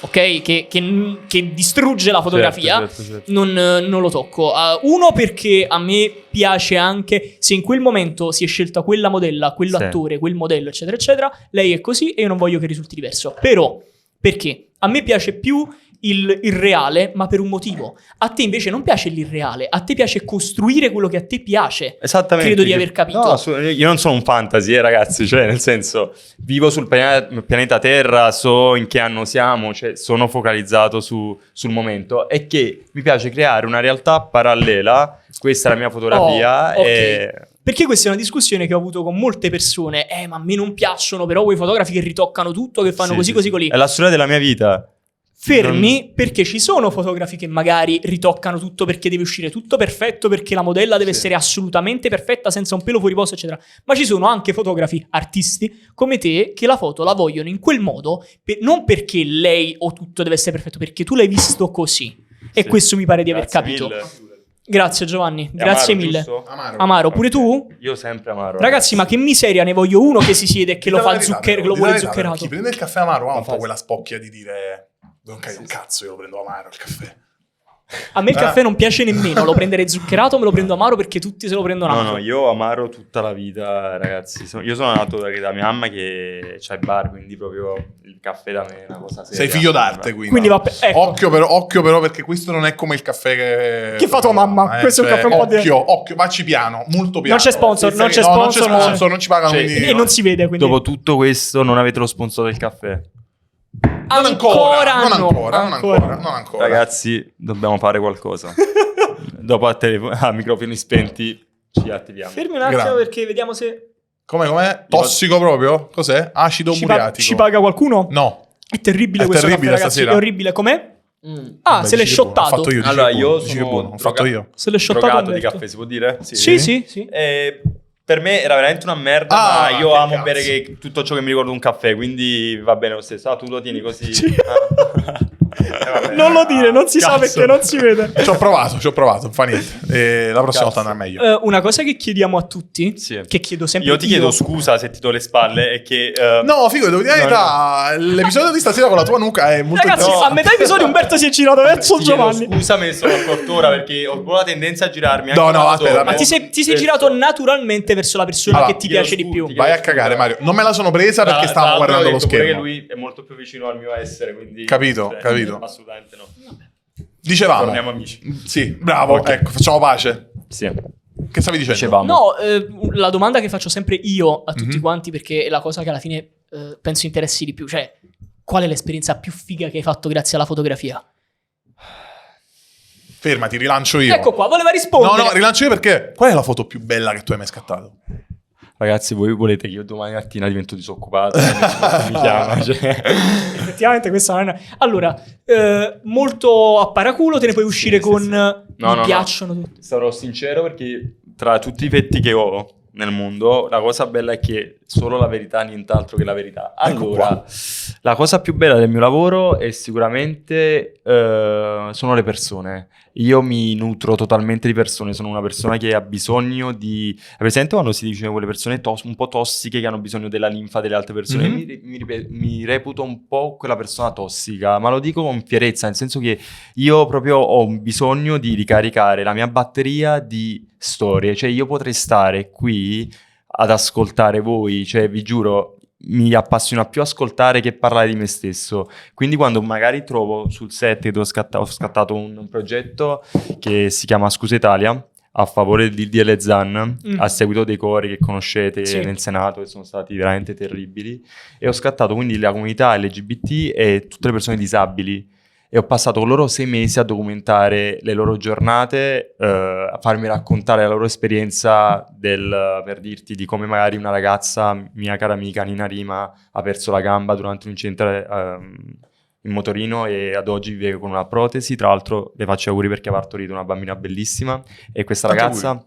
Ok? Che distrugge la fotografia. Certo. Non lo tocco. Uno, perché a me piace anche se in quel momento si è scelta quella modella, quell'attore, quel modello, eccetera, eccetera. Lei è così e io non voglio che risulti diverso. Però, perché? A me piace più il reale, ma per un motivo. A te invece non piace l'irreale, a te piace costruire quello che a te piace. Esattamente. Credo di aver capito. No, io non sono un fantasy, ragazzi, cioè nel senso, vivo sul pianeta Terra, so in che anno siamo, cioè sono focalizzato sul momento e che mi piace creare una realtà parallela, questa è la mia fotografia Oh, ok. e... Perché questa è una discussione che ho avuto con molte persone. Ma a me non piacciono però quei fotografi che ritoccano tutto, che fanno Sì, così, sì, così, sì. così. È la storia della mia vita. Fermi, perché ci sono fotografi che magari ritoccano tutto perché deve uscire tutto perfetto, perché la modella deve Sì. essere assolutamente perfetta, senza un pelo fuori posto, eccetera. Ma ci sono anche fotografi, artisti, come te, che la foto la vogliono in quel modo, non perché lei o tutto deve essere perfetto, perché tu l'hai visto così. E Sì. questo mi pare di aver Grazie capito. mille. Grazie Giovanni, È grazie amaro, mille. giusto? Amaro, pure Ok. tu? Io sempre amaro. Ragazzi, ma che miseria, ne voglio uno che si siede e che lo Dite la fa verità, zucchero, però, che lo dite la vuole verità, zuccherato. Chi prende il caffè amaro ha un po' Fantastico. quella spocchia di dire non cade un cazzo, io lo prendo amaro il caffè. A me il caffè non piace nemmeno, lo prenderei zuccherato, me lo prendo amaro perché tutti se lo prendono amaro. No, io amaro tutta la vita, ragazzi. Io sono nato da mia mamma che c'ha il bar, quindi proprio il caffè da me è una cosa seria. Sei figlio d'arte, quindi. Quindi ecco. Occhio però perché questo non è come il caffè Che fa tua mamma? Questo è un caffè un po' di- Occhio, vacci piano, molto piano. Non c'è sponsor, non c'è sponsor, non non c'è- non ci pagano, Cioè, quindi... E non si vede, quindi... Dopo tutto questo non avete lo sponsor del caffè. Non ancora. Ancora. Ragazzi, dobbiamo fare qualcosa. Dopo a microfoni spenti ci attiviamo. Fermi un attimo Grande. perché vediamo se Com'è? Tossico proprio? Cos'è? Acido muriatico? ci paga qualcuno. No. È terribile È questo terribile caffè, ragazzi. stasera. È orribile. Com'è? Ah, Beh, se l'è dici che buono. Ho shottato. fatto io. Allora, dici che buono, io dici che sono buono. Ho fatto io. Se l'è shottato Drogato di Umberto. caffè, si può dire? Sì. Per me era veramente una merda, Ah, ma io che amo cazzo. bere tutto ciò che mi ricorda un caffè, quindi va bene lo stesso. Ah, tu lo tieni così. Sì. Ah. Non lo dire, non si sa perché non si vede. Ci ho provato, non fa niente. La prossima volta andrà meglio. Una cosa che chiediamo a tutti, Sì. che chiedo sempre Io ti chiedo scusa se ti do le spalle, è che... No, figo, devo dire la verità. L'episodio di stasera con la tua nuca è molto Ragazzi, interessante. a metà episodio Umberto si è girato verso ti chiedo Giovanni. scusa, me ne sono accorto ora perché ho buona tendenza a girarmi. anche No, quando aspetta, dormo. Ma ti sei girato naturalmente verso la persona Allora, che ti chiedo piace di scusa, più. ti chiedo Vai a cagare, Mario. Non me la sono presa perché Tra stavamo l'altro guardando ho lo detto pure schermo. che lui è molto più vicino al mio essere, quindi... Capito. Assolutamente no. Dicevamo. Torniamo amici. Sì, bravo. Ok. Ecco, facciamo pace. Sì. Che stavi dicendo? Dicevamo. No, la domanda che faccio sempre io a tutti Mhm. quanti, perché è la cosa che alla fine penso interessi di più, cioè qual è l'esperienza più figa che hai fatto grazie alla fotografia? Fermati, rilancio io. Ecco qua, voleva rispondere. No, rilancio io perché qual è la foto più bella che tu hai mai scattato? Ragazzi, voi volete che io domani mattina divento disoccupato? Nessuno mi chiama, cioè. Effettivamente questa non è... Allora, molto a paraculo, te ne puoi uscire Sì, con... sì. mi No. piacciono tutti. Sarò sincero perché tra tutti i petti che ho nel mondo, la cosa bella è che solo la verità, nient'altro che la verità. Ecco Allora, la cosa più bella del mio lavoro è sicuramente sono le persone. Io mi nutro totalmente di persone, sono una persona che ha bisogno di... È presente quando si dice quelle persone un po' tossiche che hanno bisogno della linfa delle altre persone? Mhm. Mi reputo un po' quella persona tossica, ma lo dico con fierezza, nel senso che io proprio ho bisogno di ricaricare la mia batteria di storie, cioè io potrei stare qui ad ascoltare voi, cioè vi giuro mi appassiona più ascoltare che parlare di me stesso, quindi quando magari trovo sul set che ho scattato un progetto che si chiama Scusa Italia a favore di DL Zan, a seguito dei cori che conoscete Sì. nel Senato che sono stati veramente terribili, e ho scattato quindi la comunità LGBT e tutte le persone disabili e ho passato con loro 6 mesi a documentare le loro giornate, a farmi raccontare la loro esperienza per dirti di come magari una ragazza, mia cara amica Nina Rima, ha perso la gamba durante un incidente in motorino e ad oggi vive con una protesi. Tra l'altro le faccio auguri perché ha partorito una bambina bellissima e questa Tanti ragazza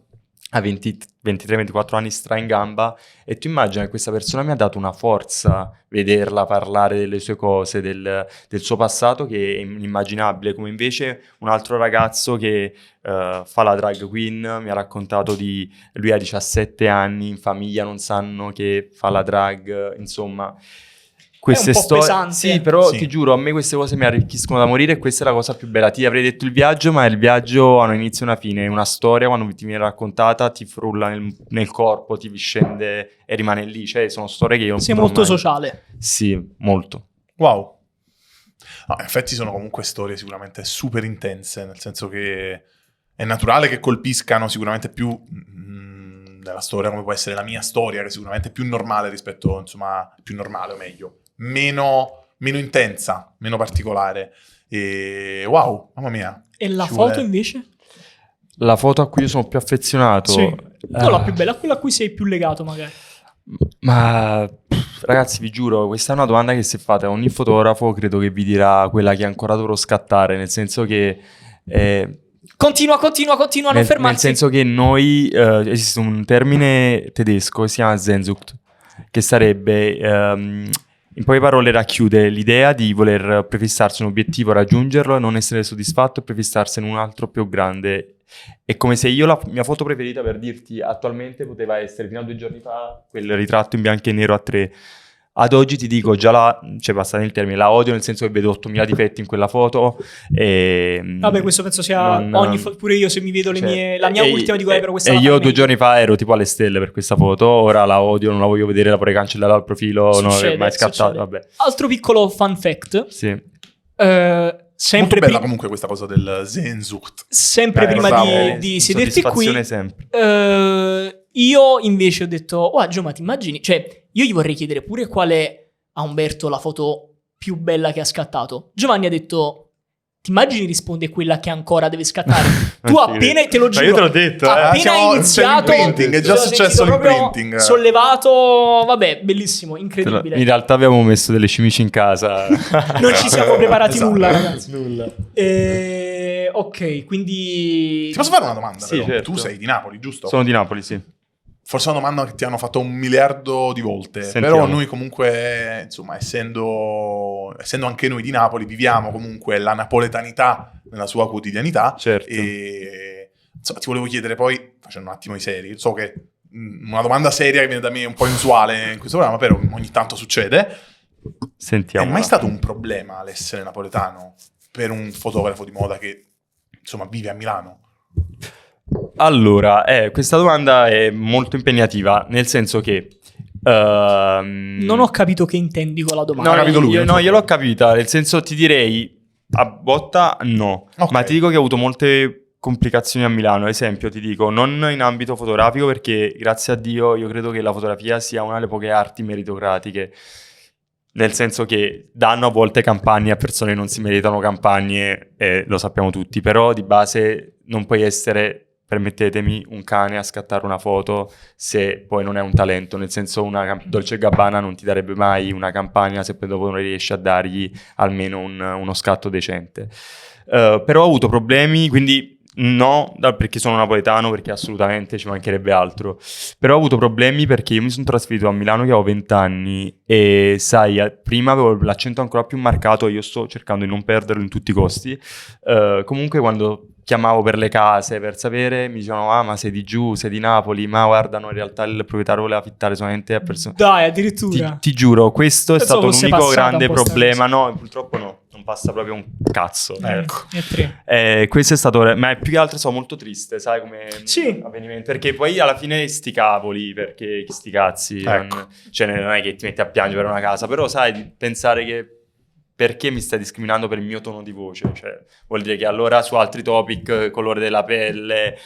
ha 23-24 anni, stra in gamba, e tu immagina che questa persona mi ha dato una forza vederla parlare delle sue cose, del suo passato, che è inimmaginabile, come invece un altro ragazzo che fa la drag queen mi ha raccontato di lui a 17 anni, in famiglia non sanno che fa la drag, insomma... Queste un po' storie, pesante. sì, però Sì. ti giuro, a me queste cose mi arricchiscono da morire e questa è la cosa più bella. Ti avrei detto il viaggio, ma il viaggio ha un inizio e una fine. È una storia, quando ti viene raccontata, ti frulla nel corpo, ti scende e rimane lì. Cioè, sono storie che io non Sei potrò molto mai- sociale. Sì, molto. Wow. No, in effetti sono comunque storie sicuramente super intense, nel senso che è naturale che colpiscano sicuramente più della storia come può essere la mia storia, che sicuramente è più normale rispetto, insomma, più normale o meglio, meno intensa, meno particolare. E wow, mamma mia. E la Ci foto vuole- invece? La foto a cui io sono più affezionato... Sì. No, la Ah. più bella, quella a cui sei più legato magari. Ma ragazzi, vi giuro, questa è una domanda che se fate a ogni fotografo credo che vi dirà quella che ancora dovrò scattare, nel senso che... Continua, non nel fermarsi. senso che noi esiste un termine tedesco che si chiama Sehnsucht, che sarebbe in poche parole racchiude l'idea di voler prefissarsi un obiettivo, raggiungerlo, non essere soddisfatto e prefissarsene un altro più grande. È come se io la mia foto preferita, per dirti, attualmente poteva essere fino a 2 giorni fa quel ritratto in bianco e nero a 3. Ad oggi ti dico, cioè passare il termine, la odio nel senso che vedo 8000 difetti in quella foto. E, Vabbè, questo penso sia pure io se mi vedo la mia ultima dico però questa e la io fa 2 meglio. giorni fa ero tipo alle stelle per questa foto, ora la odio, non la voglio vedere, la vorrei cancellare dal profilo, non Succede, è mai scattato, succede. vabbè. Altro piccolo fun fact. Sì. Molto Sempre, bella comunque questa cosa del Sehnsucht. sempre prima bravo. di sederti qui, Soddisfazione sempre. io invece ho detto, oh Gio, ma ti immagini? Cioè, io gli vorrei chiedere pure qual è a Umberto la foto più bella che ha scattato. Giovanni ha detto, ti immagini risponde quella che ancora deve scattare? Tu Non ci appena, credo. te lo Ma giuro, io te l'ho detto, appena Siamo- hai iniziato, c'è l'imprinting, è già te l'ho successo sentito proprio l'imprinting. sollevato, vabbè, bellissimo, incredibile. In realtà abbiamo messo delle cimici in casa. Non ci siamo preparati Esatto. nulla, ragazzi. Nulla. Ok, quindi... Ti posso fare una domanda? Sì, però? certo. Tu sei di Napoli, giusto? Sono di Napoli, sì. forse è una domanda che ti hanno fatto 1 miliardo di volte. Sentiamo. Però noi comunque, insomma, essendo anche noi di Napoli, viviamo comunque la napoletanità nella sua quotidianità. Certo. E insomma, ti volevo chiedere poi, facendo un attimo i seri, so che una domanda seria che viene da me è un po' inusuale in questo programma, però ogni tanto succede. Sentiamo. È mai stato un problema l'essere napoletano per un fotografo di moda che, insomma, vive a Milano? Allora, questa domanda è molto impegnativa, nel senso che... Non ho capito che intendi con la domanda. No, capito lui, non so. io l'ho capita, nel senso ti direi a botta no, Ok. ma ti dico che ho avuto molte complicazioni a Milano. Ad esempio ti dico, non in ambito fotografico, perché grazie a Dio io credo che la fotografia sia una delle poche arti meritocratiche, nel senso che danno a volte campagne a persone che non si meritano campagne, lo sappiamo tutti, però di base non puoi essere, permettetemi, un cane a scattare una foto se poi non è un talento, nel senso Dolce & Gabbana non ti darebbe mai una campagna se poi dopo non riesci a dargli almeno uno scatto decente. Però ho avuto problemi, quindi no, perché sono napoletano, perché assolutamente ci mancherebbe altro, però ho avuto problemi perché io mi sono trasferito a Milano che avevo 20 anni e sai, prima avevo l'accento ancora più marcato, io sto cercando di non perderlo in tutti i costi. Comunque quando chiamavo per le case per sapere, mi dicevano ma sei di giù, sei di Napoli, ma guarda no, in realtà il proprietario voleva affittare solamente a persone. Dai, addirittura. Ti giuro, questo è Pensavo stato fosse l'unico passata grande un po' sta problema. No, purtroppo no, non passa proprio un cazzo. Ecco. E 3. Questo è stato, ma più che altro sono molto triste, sai, come Sì. avvenimento, perché poi alla fine sti cavoli, perché sti cazzi, Ecco. cioè non è che ti metti a piangere per una casa, però sai, di pensare che perché mi stai discriminando per il mio tono di voce, cioè vuol dire che allora su altri topic, colore della pelle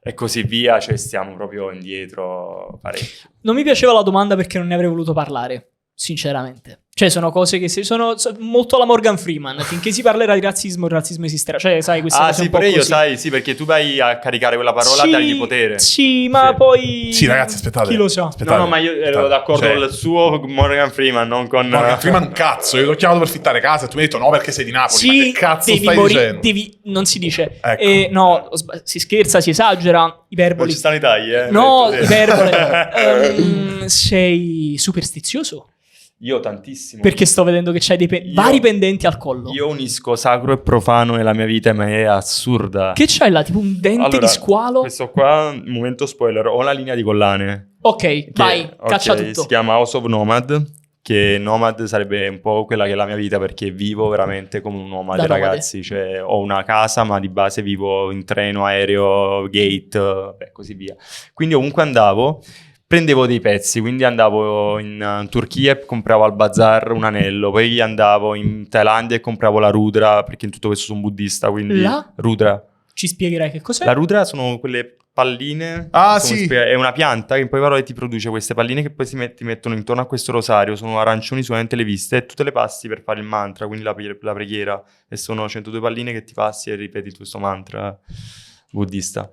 e così via, cioè stiamo proprio indietro parecchio. Non mi piaceva la domanda perché non ne avrei voluto parlare, sinceramente. Cioè, sono cose che sono molto alla Morgan Freeman. Finché si parlerà di razzismo, il razzismo esisterà. Cioè, sai, queste cose sì, un po' pure io, così. sai, sì, perché tu vai a caricare quella parola, dagli potere. Sì, ma Sì. poi... Sì, ragazzi, aspettate. Chi lo sa? Aspettate. No, ma io ero d'accordo Cioè, con il suo Morgan Freeman, non con... Morgan Freeman un cazzo, io ti ho chiamato per fittare casa e tu mi hai detto no perché sei di Napoli, ma che cazzo stai dicendo? Non si dice. Ecco. No, si scherza, si esagera, Non iperboli. ci stanno i tagli, No, Detto, sì. iperbole. Sei superstizioso? Io tantissimo. Perché sto vedendo che c'hai vari pendenti al collo. Io unisco sacro e profano nella mia vita, ma è assurda. Che c'hai là? Tipo un dente Allora, di squalo? Questo qua, momento spoiler, ho la linea di collane. Ok, vai, caccia ok, tutto. Si chiama House of Nomad, che nomad sarebbe un po' quella che è la mia vita, perché vivo veramente come un nomade, Da nomade. ragazzi. Cioè, ho una casa, ma di base vivo in treno, aereo, gate, così via. Quindi ovunque andavo... prendevo dei pezzi, quindi andavo in Turchia e compravo al bazar un anello, poi andavo in Thailandia e compravo la Rudra, perché in tutto questo sono buddista, quindi... La? Rudra. Ci spiegherai che cos'è? La Rudra sono quelle palline... Ah, come sì. è una pianta che in poche parole ti produce queste palline che poi ti mettono intorno a questo rosario, sono arancioni solamente le viste e tu te le passi per fare il mantra, quindi la preghiera, e sono 102 palline che ti passi e ripeti questo mantra buddista.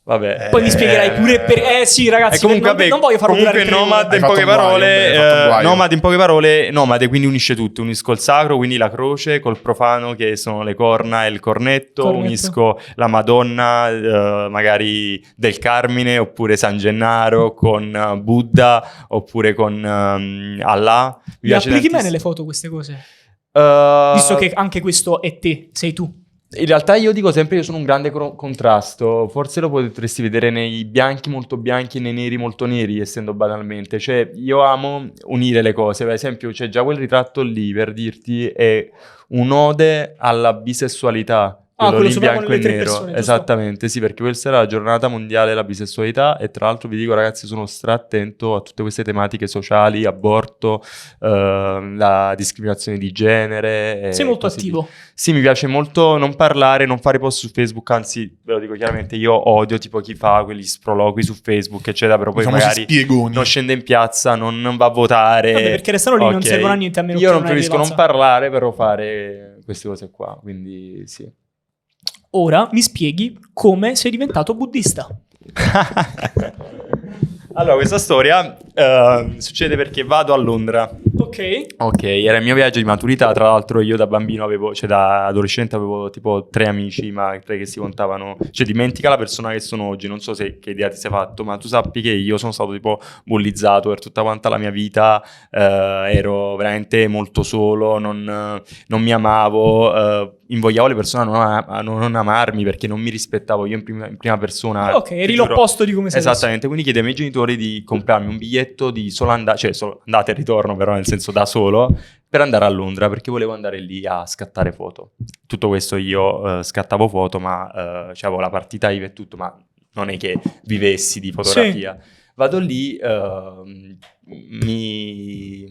Vabbè. Poi mi spiegherai pure per... sì, ragazzi, E comunque, non, vabbè, non voglio far comunque durare nomad Hai in fatto poche un guaio, parole, hai fatto un guaio. nomad in poche parole, nomade quindi unisce tutto, unisco il sacro, quindi la croce, col profano che sono le corna e il cornetto. Unisco la Madonna, magari del Carmine, oppure San Gennaro, con Buddha, oppure con Allah. Mi applichi bene le foto queste cose? Visto che anche questo è te, sei tu. In realtà io dico sempre che sono un grande contrasto, forse lo potresti vedere nei bianchi molto bianchi e nei neri molto neri, essendo banalmente, cioè io amo unire le cose, per esempio c'è già quel ritratto lì, per dirti, è un'ode alla bisessualità. Quello lì in sopra bianco con le e 3 nero, persone, giusto? esattamente, sì, perché questa era la giornata mondiale della bisessualità e tra l'altro vi dico ragazzi sono attento a tutte queste tematiche sociali, aborto, la discriminazione di genere. Sei molto così attivo. via. Sì, mi piace molto non parlare, non fare post su Facebook, anzi ve lo dico chiaramente, io odio tipo chi fa quegli sproloqui su Facebook eccetera, però poi I famosi magari spiegoni. non scende in piazza, non va a votare. Vabbè, perché restano lì, non Ok. servono a niente, a meno Io che non non hai preferisco non rilevanza. parlare, però fare queste cose qua, quindi sì. Ora mi spieghi come sei diventato buddista. Allora, questa storia succede perché vado a Londra. Ok. Ok, era il mio viaggio di maturità. Tra l'altro, io da bambino cioè da adolescente avevo tipo 3 amici, ma 3 che si contavano. Cioè, dimentica la persona che sono oggi. Non so che idea ti sei fatto, ma tu sappi che io sono stato tipo bullizzato per tutta quanta la mia vita. Ero veramente molto solo, non mi amavo. Invogliavo le persone a non amarmi perché non mi rispettavo io in prima persona. Ok, eri l'opposto di come sei esattamente, quindi chiedevo ai miei genitori di comprarmi un biglietto di solo andata, cioè solo andata e ritorno, però nel senso da solo, per andare a Londra perché volevo andare lì a scattare foto. Tutto questo io scattavo foto, ma cioè, avevo la partita IVA e tutto, ma non è che vivessi di fotografia. Sì. Vado lì, mi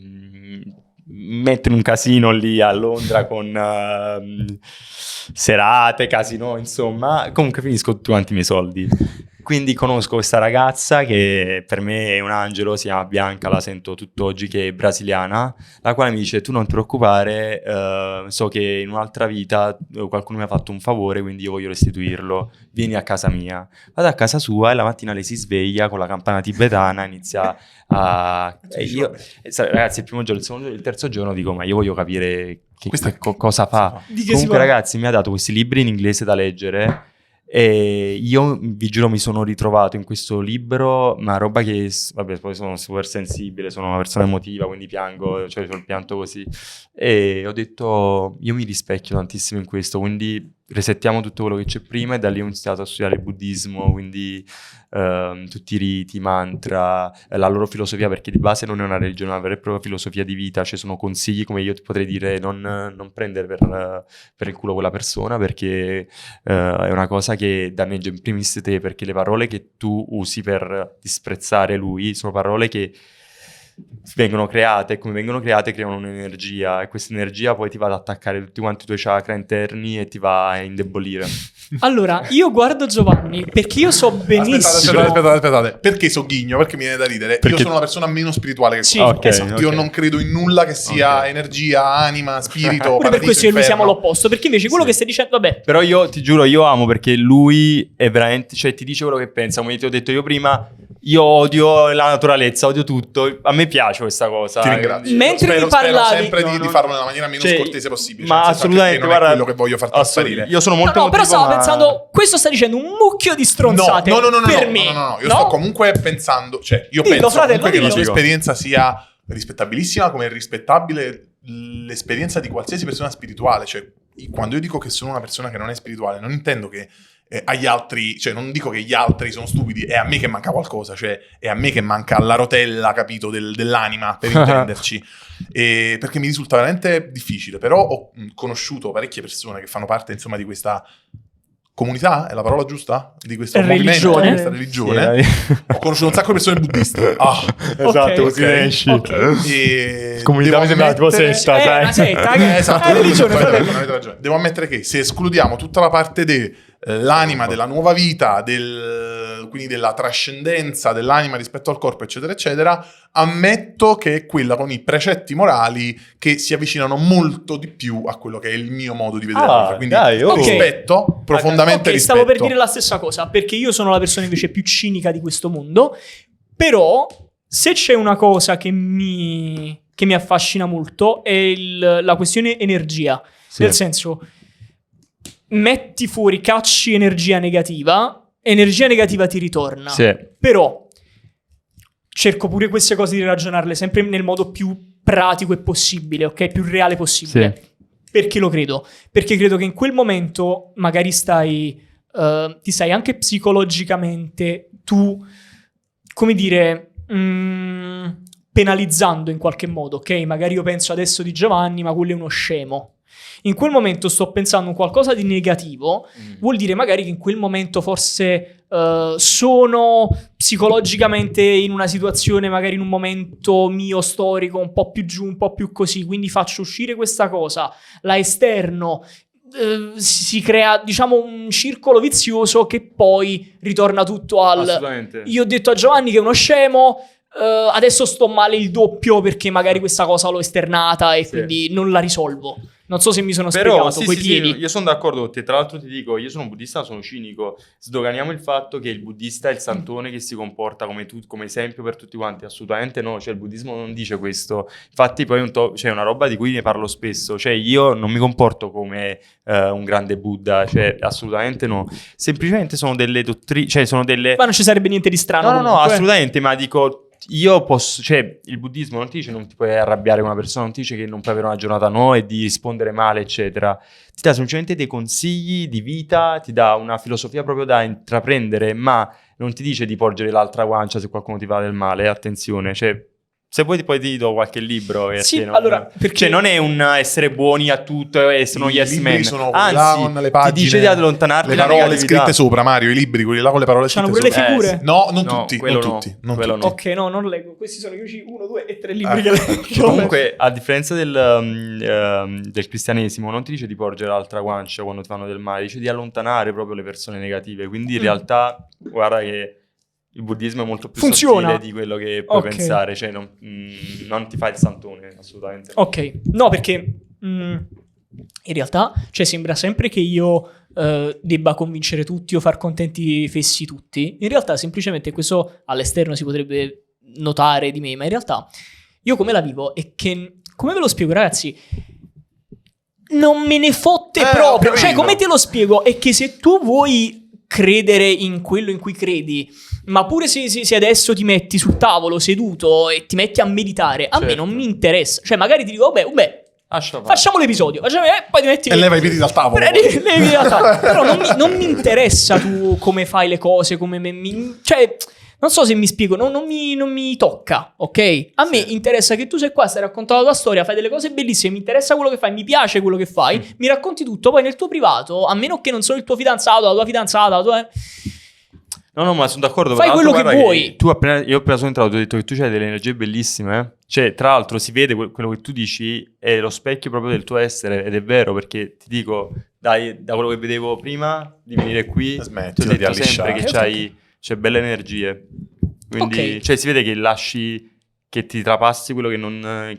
metto in un casino lì a Londra con serate, casino, insomma. Comunque finisco tutti quanti i miei soldi. Quindi conosco questa ragazza che per me è un angelo, si chiama Bianca, la sento tutt'oggi, che è brasiliana, la quale mi dice: tu non ti preoccupare, so che in un'altra vita qualcuno mi ha fatto un favore, quindi io voglio restituirlo, vieni a casa mia. Vado a casa sua e la mattina lei si sveglia con la campana tibetana, inizia a... ragazzi, il primo giorno, il secondo giorno, il terzo giorno dico: ma io voglio capire cosa fa. Comunque ragazzi, mi ha dato questi libri in inglese da leggere. E io vi giuro mi sono ritrovato in questo libro, ma roba che, vabbè, poi sono super sensibile, sono una persona emotiva, quindi piango, cioè ho il pianto così, e ho detto io mi rispecchio tantissimo in questo, quindi resettiamo tutto quello che c'è prima, e da lì ho iniziato a studiare il buddismo, quindi tutti i riti, i mantra, la loro filosofia, perché di base non è una religione, è una vera e propria filosofia di vita, cioè sono consigli, come io ti potrei dire, non prendere per il culo quella persona, perché è una cosa che danneggia in primis te, perché le parole che tu usi per disprezzare lui sono parole che vengono create, e come vengono create creano un'energia, e questa energia poi ti va ad attaccare tutti quanti i tuoi chakra interni e ti va a indebolire. Allora, io guardo Giovanni perché io so benissimo... Aspettate. Perché sogghigno? Perché mi viene da ridere. Perché... Io sono una persona meno spirituale che sì, okay, esatto. Io non credo in nulla che sia energia, anima, spirito, pure per questo io e lui siamo l'opposto, perché invece quello sì. che stai dicendo, vabbè... Però io ti giuro, io amo, perché lui è veramente... Cioè ti dice quello che pensa, come ti ho detto io prima... Io odio la naturalezza, odio tutto. A me piace questa cosa. Ti ringrazio. Mentre spero parlavi... sempre di farlo nella maniera meno scortese possibile. Ma assolutamente, non guarda, è quello che voglio far trasparire. Io sono molto No, però stavo pensando, questo sta dicendo un mucchio di stronzate. No, per me. No. Io sto comunque pensando, cioè, io penso comunque che la sua esperienza sia rispettabilissima, come è rispettabile l'esperienza di qualsiasi persona spirituale. Cioè, quando io dico che sono una persona che non è spirituale, non intendo che agli altri, cioè non dico che gli altri sono stupidi, è a me che manca qualcosa, cioè è a me che manca la rotella, capito, dell'anima, per intenderci, perché mi risulta veramente difficile. Però ho conosciuto parecchie persone che fanno parte, insomma, di questa comunità, è la parola giusta? Di questo movimento, di questa religione. Sì, ho conosciuto un sacco di persone buddiste. Esatto, così ne esci. Comunità mi sembra tipo setta, sai? Una setta, esatto, avete ragione. Devo ammettere che se escludiamo tutta la parte dell'anima, della nuova vita, quindi della trascendenza dell'anima rispetto al corpo, eccetera, eccetera, ammetto che è quella con i precetti morali che si avvicinano molto di più a quello che è il mio modo di vedere la vita. Quindi rispetto, profondamente rispetto. Stavo per dire la stessa cosa, perché io sono la persona invece più cinica di questo mondo, però se c'è una cosa che mi affascina molto è la questione energia, nel senso... metti fuori, cacci energia negativa ti ritorna. Sì. Però cerco pure queste cose di ragionarle sempre nel modo più pratico e possibile, ok? Più reale possibile. Sì. Perché lo credo? Perché credo che in quel momento magari ti stai anche psicologicamente tu, come dire, penalizzando in qualche modo, ok? Magari io penso adesso di Giovanni, ma quello è uno scemo. In quel momento sto pensando a qualcosa di negativo, vuol dire magari che in quel momento forse sono psicologicamente in una situazione, magari in un momento mio storico un po' più giù, un po' più così, quindi faccio uscire questa cosa, la esterno, si crea, diciamo, un circolo vizioso che poi ritorna tutto al... Io ho detto a Giovanni che è uno scemo, adesso sto male il doppio perché magari questa cosa l'ho esternata e quindi non la risolvo. Non so se mi sono Però spiegato, coi piedi. io sono d'accordo con te. Tra l'altro ti dico, io sono buddista, sono cinico. Sdoganiamo il fatto che il buddista è il santone che si comporta come esempio per tutti quanti. Assolutamente no, cioè il buddismo non dice questo. Infatti poi c'è una roba di cui ne parlo spesso. Cioè io non mi comporto come un grande Buddha, cioè assolutamente no. Semplicemente sono delle dottrine, cioè sono delle... Ma non ci sarebbe niente di strano. No, comunque. assolutamente, ma dico... Io posso, cioè, il buddismo non ti dice non ti puoi arrabbiare con una persona, non ti dice che non puoi avere una giornata no e di rispondere male, eccetera. Ti dà semplicemente dei consigli di vita, ti dà una filosofia proprio da intraprendere, ma non ti dice di porgere l'altra guancia se qualcuno ti fa del male, attenzione, cioè... Se vuoi poi ti do qualche libro. Sì, no? allora, perché... Cioè non è un essere buoni a tutto e sono I yes libri man. sono quelli là Anzi, con le pagine, ti dice di allontanarti le dalla parole negatività. scritte sopra, Mario, i libri, quelli là con le parole C'hanno scritte pure le sopra. figure? No, non No, tutti, quello non no, tutti, non quello tutti. no. Ok, no, non leggo. Questi sono gli unici 1, 2 e 3 libri che leggo. Comunque, a differenza del cristianesimo, non ti dice di porgere l'altra guancia quando ti fanno del male, dice di allontanare proprio le persone negative. Quindi in realtà, guarda che il buddismo è molto più Funziona. sottile di quello che puoi Ok. pensare, cioè non ti fa il santone, assolutamente. Ok, no, perché in realtà, cioè, sembra sempre che io debba convincere tutti o far contenti fessi tutti. In realtà, semplicemente, questo all'esterno si potrebbe notare di me, ma in realtà io come la vivo è che, come ve lo spiego, ragazzi, non me ne fotte proprio. ho Cioè, capito. come te lo spiego? È che se tu vuoi credere in quello in cui credi, ma pure se adesso ti metti sul tavolo seduto e ti metti a meditare, a me Certo. non mi interessa. Cioè, magari ti dico, vabbè, Lascia fare. facciamo l'episodio, poi ti metti... E leva i piedi dal tavolo. Prendi i piedi dal tavolo. Però non mi interessa tu come fai le cose, cioè, non so se mi spiego, non mi tocca, ok? A me interessa che tu sei qua, stai raccontando la tua storia, fai delle cose bellissime, mi interessa quello che fai, mi piace quello che fai, mi racconti tutto, poi nel tuo privato, a meno che non sono il tuo fidanzato, la tua fidanzata, la tua... No, ma sono d'accordo. Fai Tra l'altro, quello che guarda vuoi. Io appena sono entrato, ti ho detto che tu hai delle energie bellissime. Cioè, tra l'altro, si vede quello che tu dici è lo specchio proprio del tuo essere. Ed è vero, perché ti dico, dai, da quello che vedevo prima di venire qui, Smettila ti ho di detto sempre allisciare. che c'è belle energie. Quindi, Ok. cioè, si vede che lasci, che ti trapassi quello che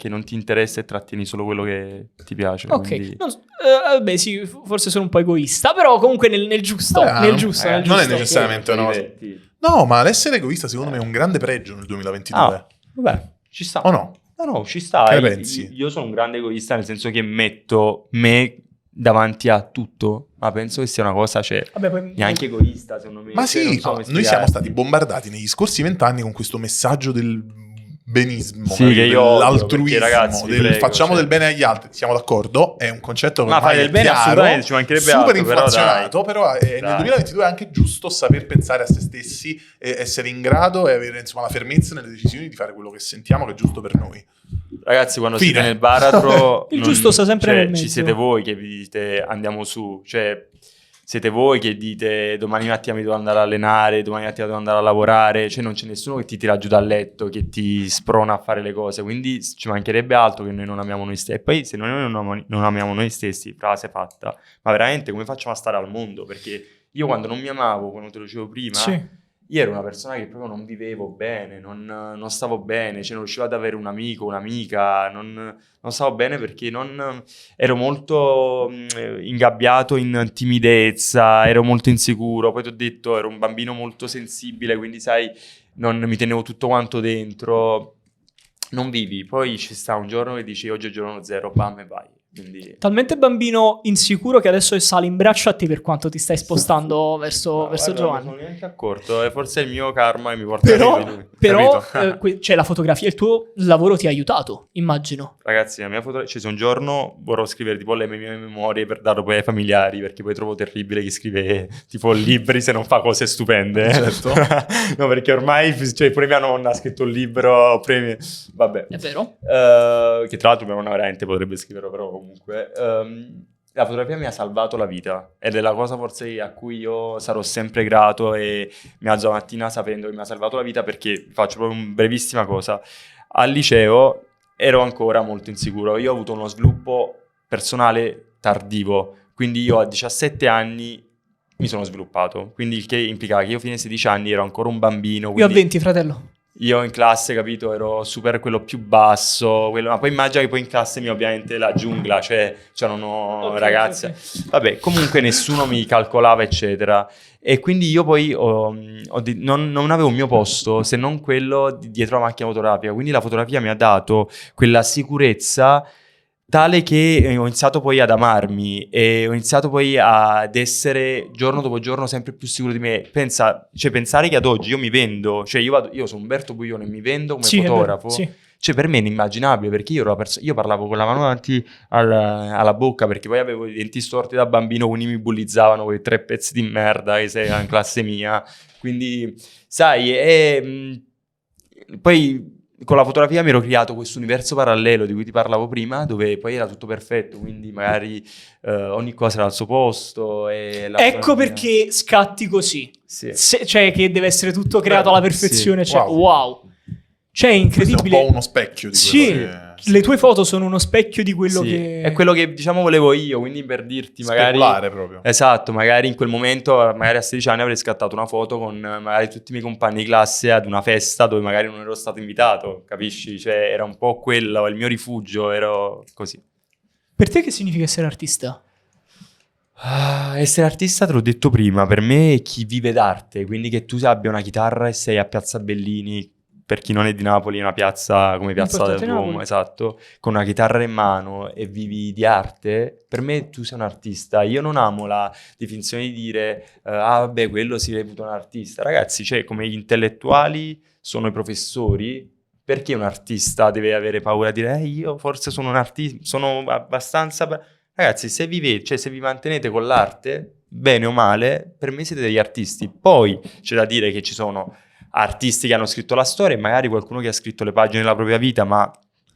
non ti interessa e trattieni solo quello che ti piace. Ok, Quindi... vabbè sì, forse sono un po' egoista, però comunque nel giusto, nel giusto. non è necessariamente una cosa. Diverti. No, ma l'essere egoista secondo me è un grande pregio nel 2022. Ah, vabbè, ci sta. O no? No, ci sta. Che ne Io- pensi? Io sono un grande egoista nel senso che metto me davanti a tutto, ma penso che sia una cosa, cioè, Vabbè, poi... neanche egoista secondo me. Ma cioè, sì, non so come noi spiegare. siamo stati bombardati negli scorsi 20 anni con questo messaggio del benismo, Sì, che io odio, dell'altruismo, perché, ragazzi, vi del prego, facciamo cioè. del bene agli altri. Siamo d'accordo? È un concetto che Ma ormai fai del è bene chiaro, assolutamente, ci mancherebbe super altro, però inflazionato, dai. però nel Dai. 2022 è anche giusto saper pensare a se stessi, e essere in grado e avere insomma la fermezza nelle decisioni di fare quello che sentiamo che è giusto per noi. Ragazzi, quando Fine. siete nel baratro Il giusto sta sempre cioè, nel mezzo. ci siete voi che vi dite andiamo su, cioè siete voi che dite domani mattina mi devo andare a allenare, domani mattina devo andare a lavorare, cioè non c'è nessuno che ti tira giù dal letto, che ti sprona a fare le cose, quindi ci mancherebbe altro che noi non amiamo noi stessi. E poi se noi non amiamo noi stessi, frase fatta, ma veramente come facciamo a stare al mondo? Perché io quando non mi amavo, come te lo dicevo prima, Sì. io ero una persona che proprio non vivevo bene, non stavo bene, cioè non riuscivo ad avere un amico, un'amica, non stavo bene perché ero molto ingabbiato in timidezza, ero molto insicuro, poi ti ho detto ero un bambino molto sensibile, quindi sai, non mi tenevo tutto quanto dentro, non vivi, poi ci sta un giorno che dici oggi è giorno zero, bam e vai. Quindi... Talmente bambino insicuro che adesso sale in braccio a te per quanto ti stai spostando verso guarda, Giovanni. non mi sono neanche accorto, forse è il mio karma che mi porta Però, a lui, però capito? cioè la fotografia, il tuo lavoro ti ha aiutato, immagino. Ragazzi, la mia fotografia, cioè se un giorno vorrò scrivere tipo le mie memorie per darlo poi ai familiari, perché poi trovo terribile chi scrive tipo libri se non fa cose stupende. Certo. No, perché ormai, cioè pure mia nonna ha scritto un libro, premi... Vabbè. È vero? Che tra l'altro mia nonna veramente potrebbe scriverlo, però comunque... la fotografia mi ha salvato la vita ed è la cosa forse a cui io sarò sempre grato e mi alzo la mattina sapendo che mi ha salvato la vita, perché faccio proprio una brevissima cosa. Al liceo ero ancora molto insicuro, io ho avuto uno sviluppo personale tardivo, quindi io a 17 anni mi sono sviluppato, quindi il che implicava che io fino ai 16 anni ero ancora un bambino. Io a Quindi... 20, fratello. io in classe, capito, ero super quello più basso, ma poi immagina che poi in classe mia ovviamente la giungla, cioè c'erano Ok, ragazze, ok. vabbè, comunque nessuno mi calcolava, eccetera. E quindi io poi non avevo un mio posto se non quello dietro la macchina fotografica, quindi la fotografia mi ha dato quella sicurezza tale che ho iniziato poi ad amarmi e ho iniziato poi ad essere giorno dopo giorno sempre più sicuro di me. Pensare che ad oggi io mi vendo, cioè io sono Umberto Buione, mi vendo come Sì, è vero, fotografo. sì. Cioè per me è inimmaginabile, perché io ero io parlavo con la mano davanti alla bocca, perché poi avevo i denti storti da bambino, quindi mi bullizzavano quei 3 pezzi di merda che sei in classe mia. Quindi, sai, poi con la fotografia mi ero creato questo universo parallelo di cui ti parlavo prima, dove poi era tutto perfetto, quindi magari ogni cosa era al suo posto. E la Ecco fotografia- perché scatti così. Sì. Cioè che deve essere tutto creato Bello, alla perfezione. sì. Cioè, Wow. wow. Cioè, è Questo è incredibile. un po' uno specchio di Sì, quello che... le tue foto sono uno specchio di quello Sì, che... è quello che diciamo volevo io, quindi per dirti magari... Speculare proprio. Esatto, magari in quel momento, magari a 16 anni avrei scattato una foto con magari tutti i miei compagni di classe ad una festa dove magari non ero stato invitato, capisci? Cioè era un po' quello, il mio rifugio, ero così. Per te che significa essere artista? Essere artista te l'ho detto prima, per me è chi vive d'arte, quindi che tu abbia una chitarra e sei a Piazza Bellini, per chi non è di Napoli, è una piazza come Piazza del Importante Duomo, Napoli. esatto, con una chitarra in mano e vivi di arte, per me tu sei un artista. Io non amo la definizione di dire, vabbè, quello si reputa un artista. Ragazzi, cioè, come gli intellettuali sono i professori, perché un artista deve avere paura di dire, io forse sono un artista, sono abbastanza... Ragazzi, se vi mantenete con l'arte, bene o male, per me siete degli artisti. Poi c'è da dire che ci sono artisti che hanno scritto la storia e magari qualcuno che ha scritto le pagine della propria vita, ma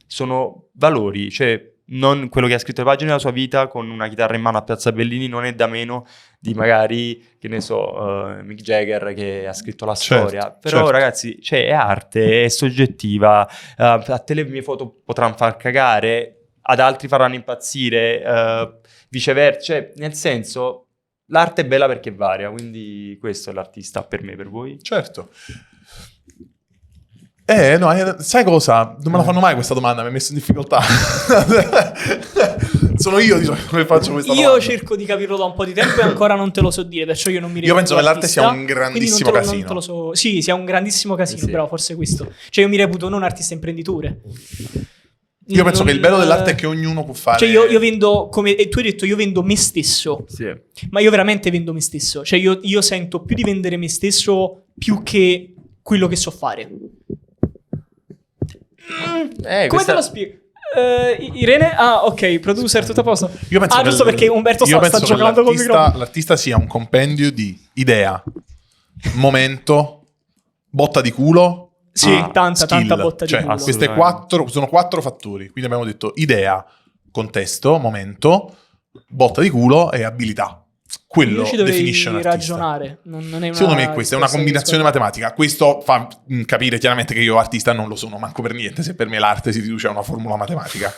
sono valori, cioè non quello che ha scritto le pagine della sua vita con una chitarra in mano a Piazza Bellini non è da meno di magari, che ne so, Mick Jagger che ha scritto la Certo, storia. Però certo. ragazzi, cioè è arte, è soggettiva, a te le mie foto potranno far cagare, ad altri faranno impazzire, viceversa, cioè nel senso l'arte è bella perché varia, quindi questo è l'artista per me, per voi. Certo. No, sai cosa? Non me la fanno mai questa domanda, mi hai messo in difficoltà. Sono io, diciamo, che faccio questa Io domanda. cerco di capirlo da un po' di tempo e ancora non te lo so dire, perciò io non mi Io penso che l'arte artista, sia un grandissimo quindi non te casino. lo so. Sì, sia un grandissimo casino, Sì. però forse questo. Cioè io mi reputo non artista imprenditore. Io penso che il bello dell'arte è che io ognuno può fare... Cioè io vendo, come e tu hai detto, io vendo me stesso. Sì. Ma io veramente vendo me stesso. Cioè io sento più di vendere me stesso più che quello che so fare. Come questa- te lo spiego? Irene? Ah, ok, producer, tutto a posto. Io penso che giusto perché Umberto io sta penso che giocando col microfono. l'artista sia un compendio di idea, momento, botta di culo, Sì, tanta skill. botta di Cioè, culo. queste sono 4 fattori. Quindi abbiamo detto idea, contesto, momento, botta di culo e abilità. Quello Io ci dovrei definisce un artista. ragionare. Non è una Secondo me questa è una risposta combinazione che matematica. Questo fa capire chiaramente che io artista non lo sono manco per niente, se per me l'arte si riduce a una formula matematica.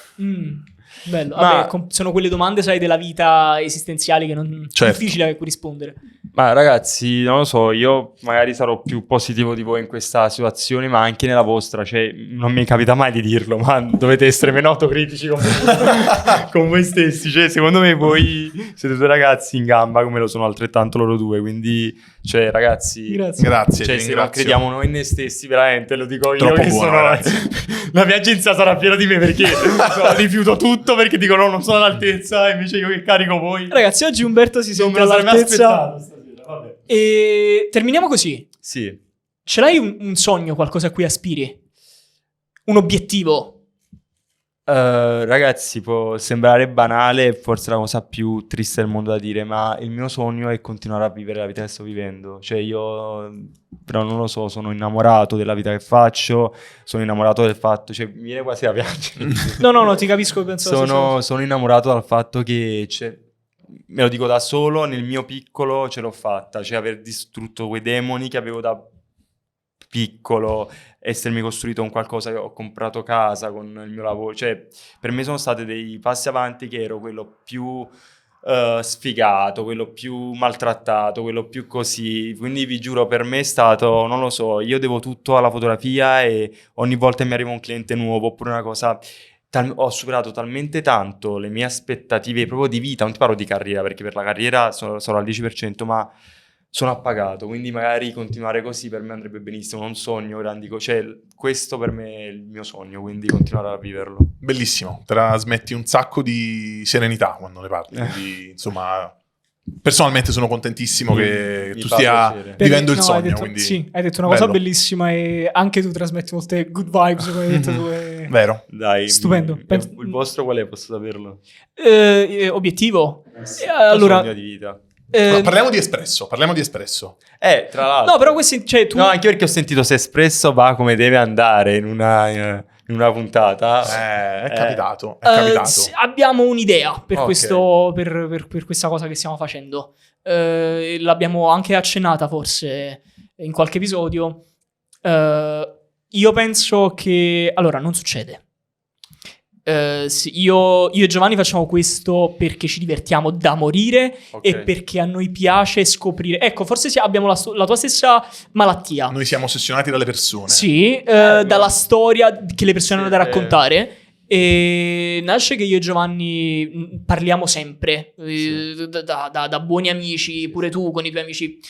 Bello. Ma- Vabbè, sono quelle domande, sai, della vita esistenziali che non Certo. difficile a cui rispondere. Ma ragazzi, non lo so, io magari sarò più positivo di voi in questa situazione, ma anche nella vostra, cioè non mi capita mai di dirlo, ma dovete essere meno autocritici con, con voi stessi, cioè secondo me voi siete due ragazzi in gamba come lo sono altrettanto loro due, quindi cioè ragazzi, Grazie. Grazie, cioè ti se non ringrazio. crediamo noi in noi stessi, veramente lo dico io Troppo che buono, sono ragazzi. la mia agenzia sarà fiera di me perché rifiuto tutto perché dico no, non sono all'altezza, e invece io che carico voi Ragazzi, oggi Umberto si non sente me lo sarei mai all'altezza. aspettato stasera, vabbè. E terminiamo così. Sì. Ce l'hai un sogno, qualcosa a cui aspiri? Un obiettivo? Ragazzi, può sembrare banale, forse la cosa più triste del mondo da dire, ma il mio sogno è continuare a vivere la vita che sto vivendo. Cioè io, però non lo so, sono innamorato della vita che faccio, sono innamorato del fatto, cioè mi viene quasi a piangere. No, ti capisco, penso la stessa cosa. Sono innamorato dal fatto che, me lo dico da solo, nel mio piccolo ce l'ho fatta, cioè aver distrutto quei demoni che avevo da piccolo, essermi costruito un qualcosa, che ho comprato casa con il mio lavoro, cioè per me sono stati dei passi avanti che ero quello più sfigato, quello più maltrattato, quello più così. Quindi vi giuro, per me è stato, non lo so, io devo tutto alla fotografia e ogni volta mi arriva un cliente nuovo oppure una cosa... ho superato talmente tanto le mie aspettative proprio di vita, non ti parlo di carriera perché per la carriera sono al 10%, ma sono appagato, quindi magari continuare così per me andrebbe benissimo, non sogno grandi cose, cioè questo per me è il mio sogno, quindi continuare a viverlo. Bellissimo, trasmetti un sacco di serenità quando ne parli, quindi insomma... Personalmente sono contentissimo che mi tu fa stia piacere. vivendo il No, sogno. hai detto, Quindi... sì, hai detto una cosa bello. bellissima e anche tu trasmetti molte good vibes, come hai detto tu. Vero. Dai, Stupendo. il vostro qual è? Posso saperlo? Obiettivo? Allora, Allora, sogno di vita. Ma parliamo di espresso, Tra l'altro. no, però questi, cioè, tu... No, anche perché ho sentito se espresso va come deve andare in una puntata. È capitato, è capitato. Abbiamo un'idea per Ok. questo, per questa cosa che stiamo facendo. L'abbiamo anche accennata forse in qualche episodio. Io penso che... Allora, non succede. Sì, io e Giovanni facciamo questo perché ci divertiamo da morire Ok. e perché a noi piace scoprire. Ecco, forse abbiamo la tua stessa malattia. Noi siamo ossessionati dalle persone. Sì, dalla storia che le persone hanno da raccontare. E nasce che io e Giovanni parliamo sempre, da buoni amici, pure tu con i tuoi amici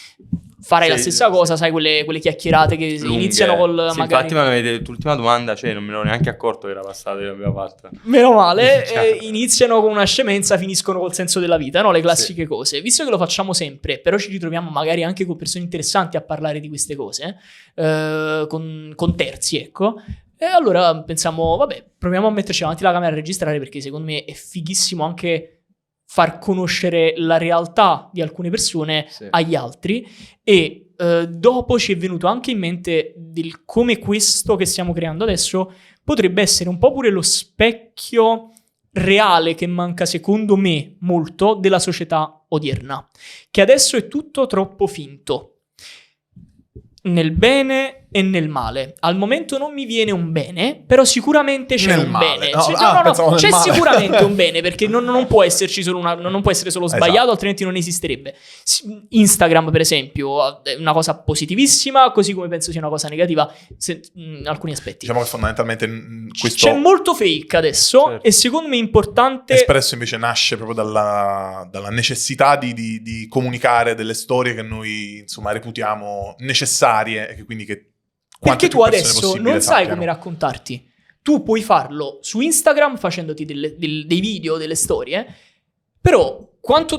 farai la stessa cosa, sai, quelle chiacchierate che Lunghe. iniziano col Sì, magari... infatti mi avete l'ultima domanda, cioè non me ne ero neanche accorto che era passata che l'abbiamo fatta. Meno male, Cioè. iniziano con una scemenza, finiscono col senso della vita, no? Le classiche cose. Visto che lo facciamo sempre, però ci ritroviamo magari anche con persone interessanti a parlare di queste cose, con terzi, ecco. E allora pensiamo, vabbè, proviamo a metterci davanti la camera a registrare perché secondo me è fighissimo anche far conoscere la realtà di alcune persone agli altri. E dopo ci è venuto anche in mente del come questo che stiamo creando adesso potrebbe essere un po' pure lo specchio reale che manca secondo me molto della società odierna, che adesso è tutto troppo finto, nel bene e nel male. Al momento non mi viene un bene, però sicuramente c'è Nel un male. bene. No, Sì, pensavo nel c'è male. sicuramente un bene, perché non può esserci solo non può essere solo sbagliato, Esatto. altrimenti non esisterebbe. Instagram, per esempio, è una cosa positivissima, così come penso sia una cosa negativa in alcuni aspetti. Diciamo che fondamentalmente questo C'è molto fake adesso, Certo. e secondo me è importante... espresso invece nasce proprio dalla necessità di comunicare delle storie che noi insomma reputiamo necessarie e che quindi che quante Perché tu più persone adesso possibile non sai sappiano. come raccontarti. Tu puoi farlo su Instagram facendoti dei video, delle storie, però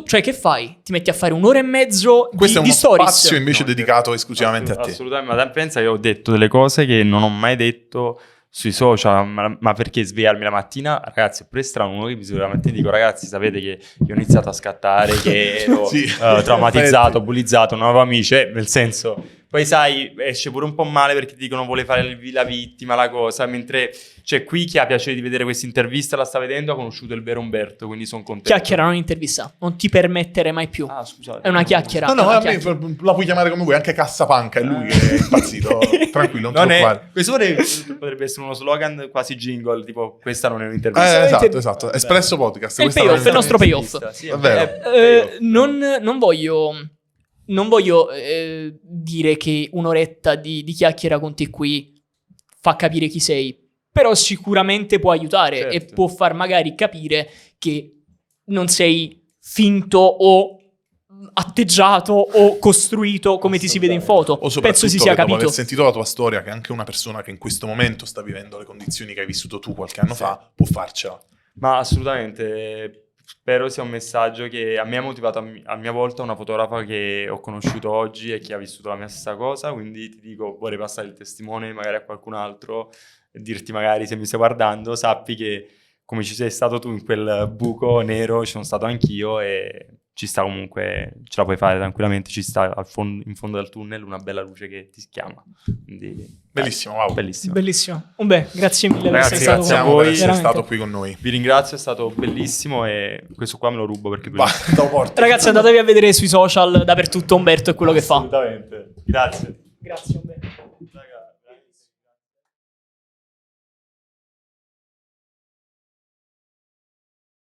cioè che fai? Ti metti a fare un'ora e mezzo Questo di è uno stories? spazio invece dedicato esclusivamente a te. Assolutamente, ma pensa che ho detto delle cose che non ho mai detto sui social, ma perché svegliarmi la mattina, ragazzi, è pure strano, uno che mi sveglia la mattina e dico, ragazzi, sapete che io ho iniziato a scattare, che ero Sì, traumatizzato, effetti. bullizzato, non avevo amici, nel senso... Poi sai, esce pure un po' male perché ti dicono vuole fare la vittima, la cosa, mentre c'è qui chi ha piacere di vedere questa intervista, la sta vedendo, ha conosciuto il vero Umberto, quindi sono contento. Chiacchiera, non intervista. Non ti permettere mai più. Ah, scusate. È una chiacchiera. No, è una a me chiacchiera. la puoi chiamare come vuoi, anche Cassapanca, è lui che è impazzito. Tranquillo, non ti preoccupare. Questo potrebbe essere uno slogan quasi jingle, tipo questa non è un'intervista. Esatto. Espresso Podcast. È il questa payoff, non è il nostro payoff. Sì, È vero. payoff. Non voglio dire che un'oretta di chiacchiera con te qui fa capire chi sei, però sicuramente può aiutare, Certo. e può far magari capire che non sei finto o atteggiato o costruito come ti si vede in foto. O Penso soprattutto si sia che dopo capito. aver sentito la tua storia, che anche una persona che in questo momento sta vivendo le condizioni che hai vissuto tu qualche anno fa può farcela. Ma assolutamente, spero sia un messaggio che a me ha motivato a mia volta una fotografa che ho conosciuto oggi e che ha vissuto la mia stessa cosa, quindi ti dico, vorrei passare il testimone magari a qualcun altro e dirti magari se mi stai guardando, sappi che come ci sei stato tu in quel buco nero, ci sono stato anch'io e ci sta comunque, ce la puoi fare tranquillamente, ci sta in fondo del tunnel una bella luce che ti chiama. Quindi, Bellissimo, wow. bellissimo. Bellissimo. Grazie mille per Ragazzi, essere stato grazie a con Ringraziamo voi. per essere Veramente. stato qui con noi. Vi ringrazio, è stato bellissimo e questo qua me lo rubo perché Va, te lo porti. Ragazzi, andatevi a vedere sui social dappertutto Umberto e quello che fa. Assolutamente. Grazie. Grazie.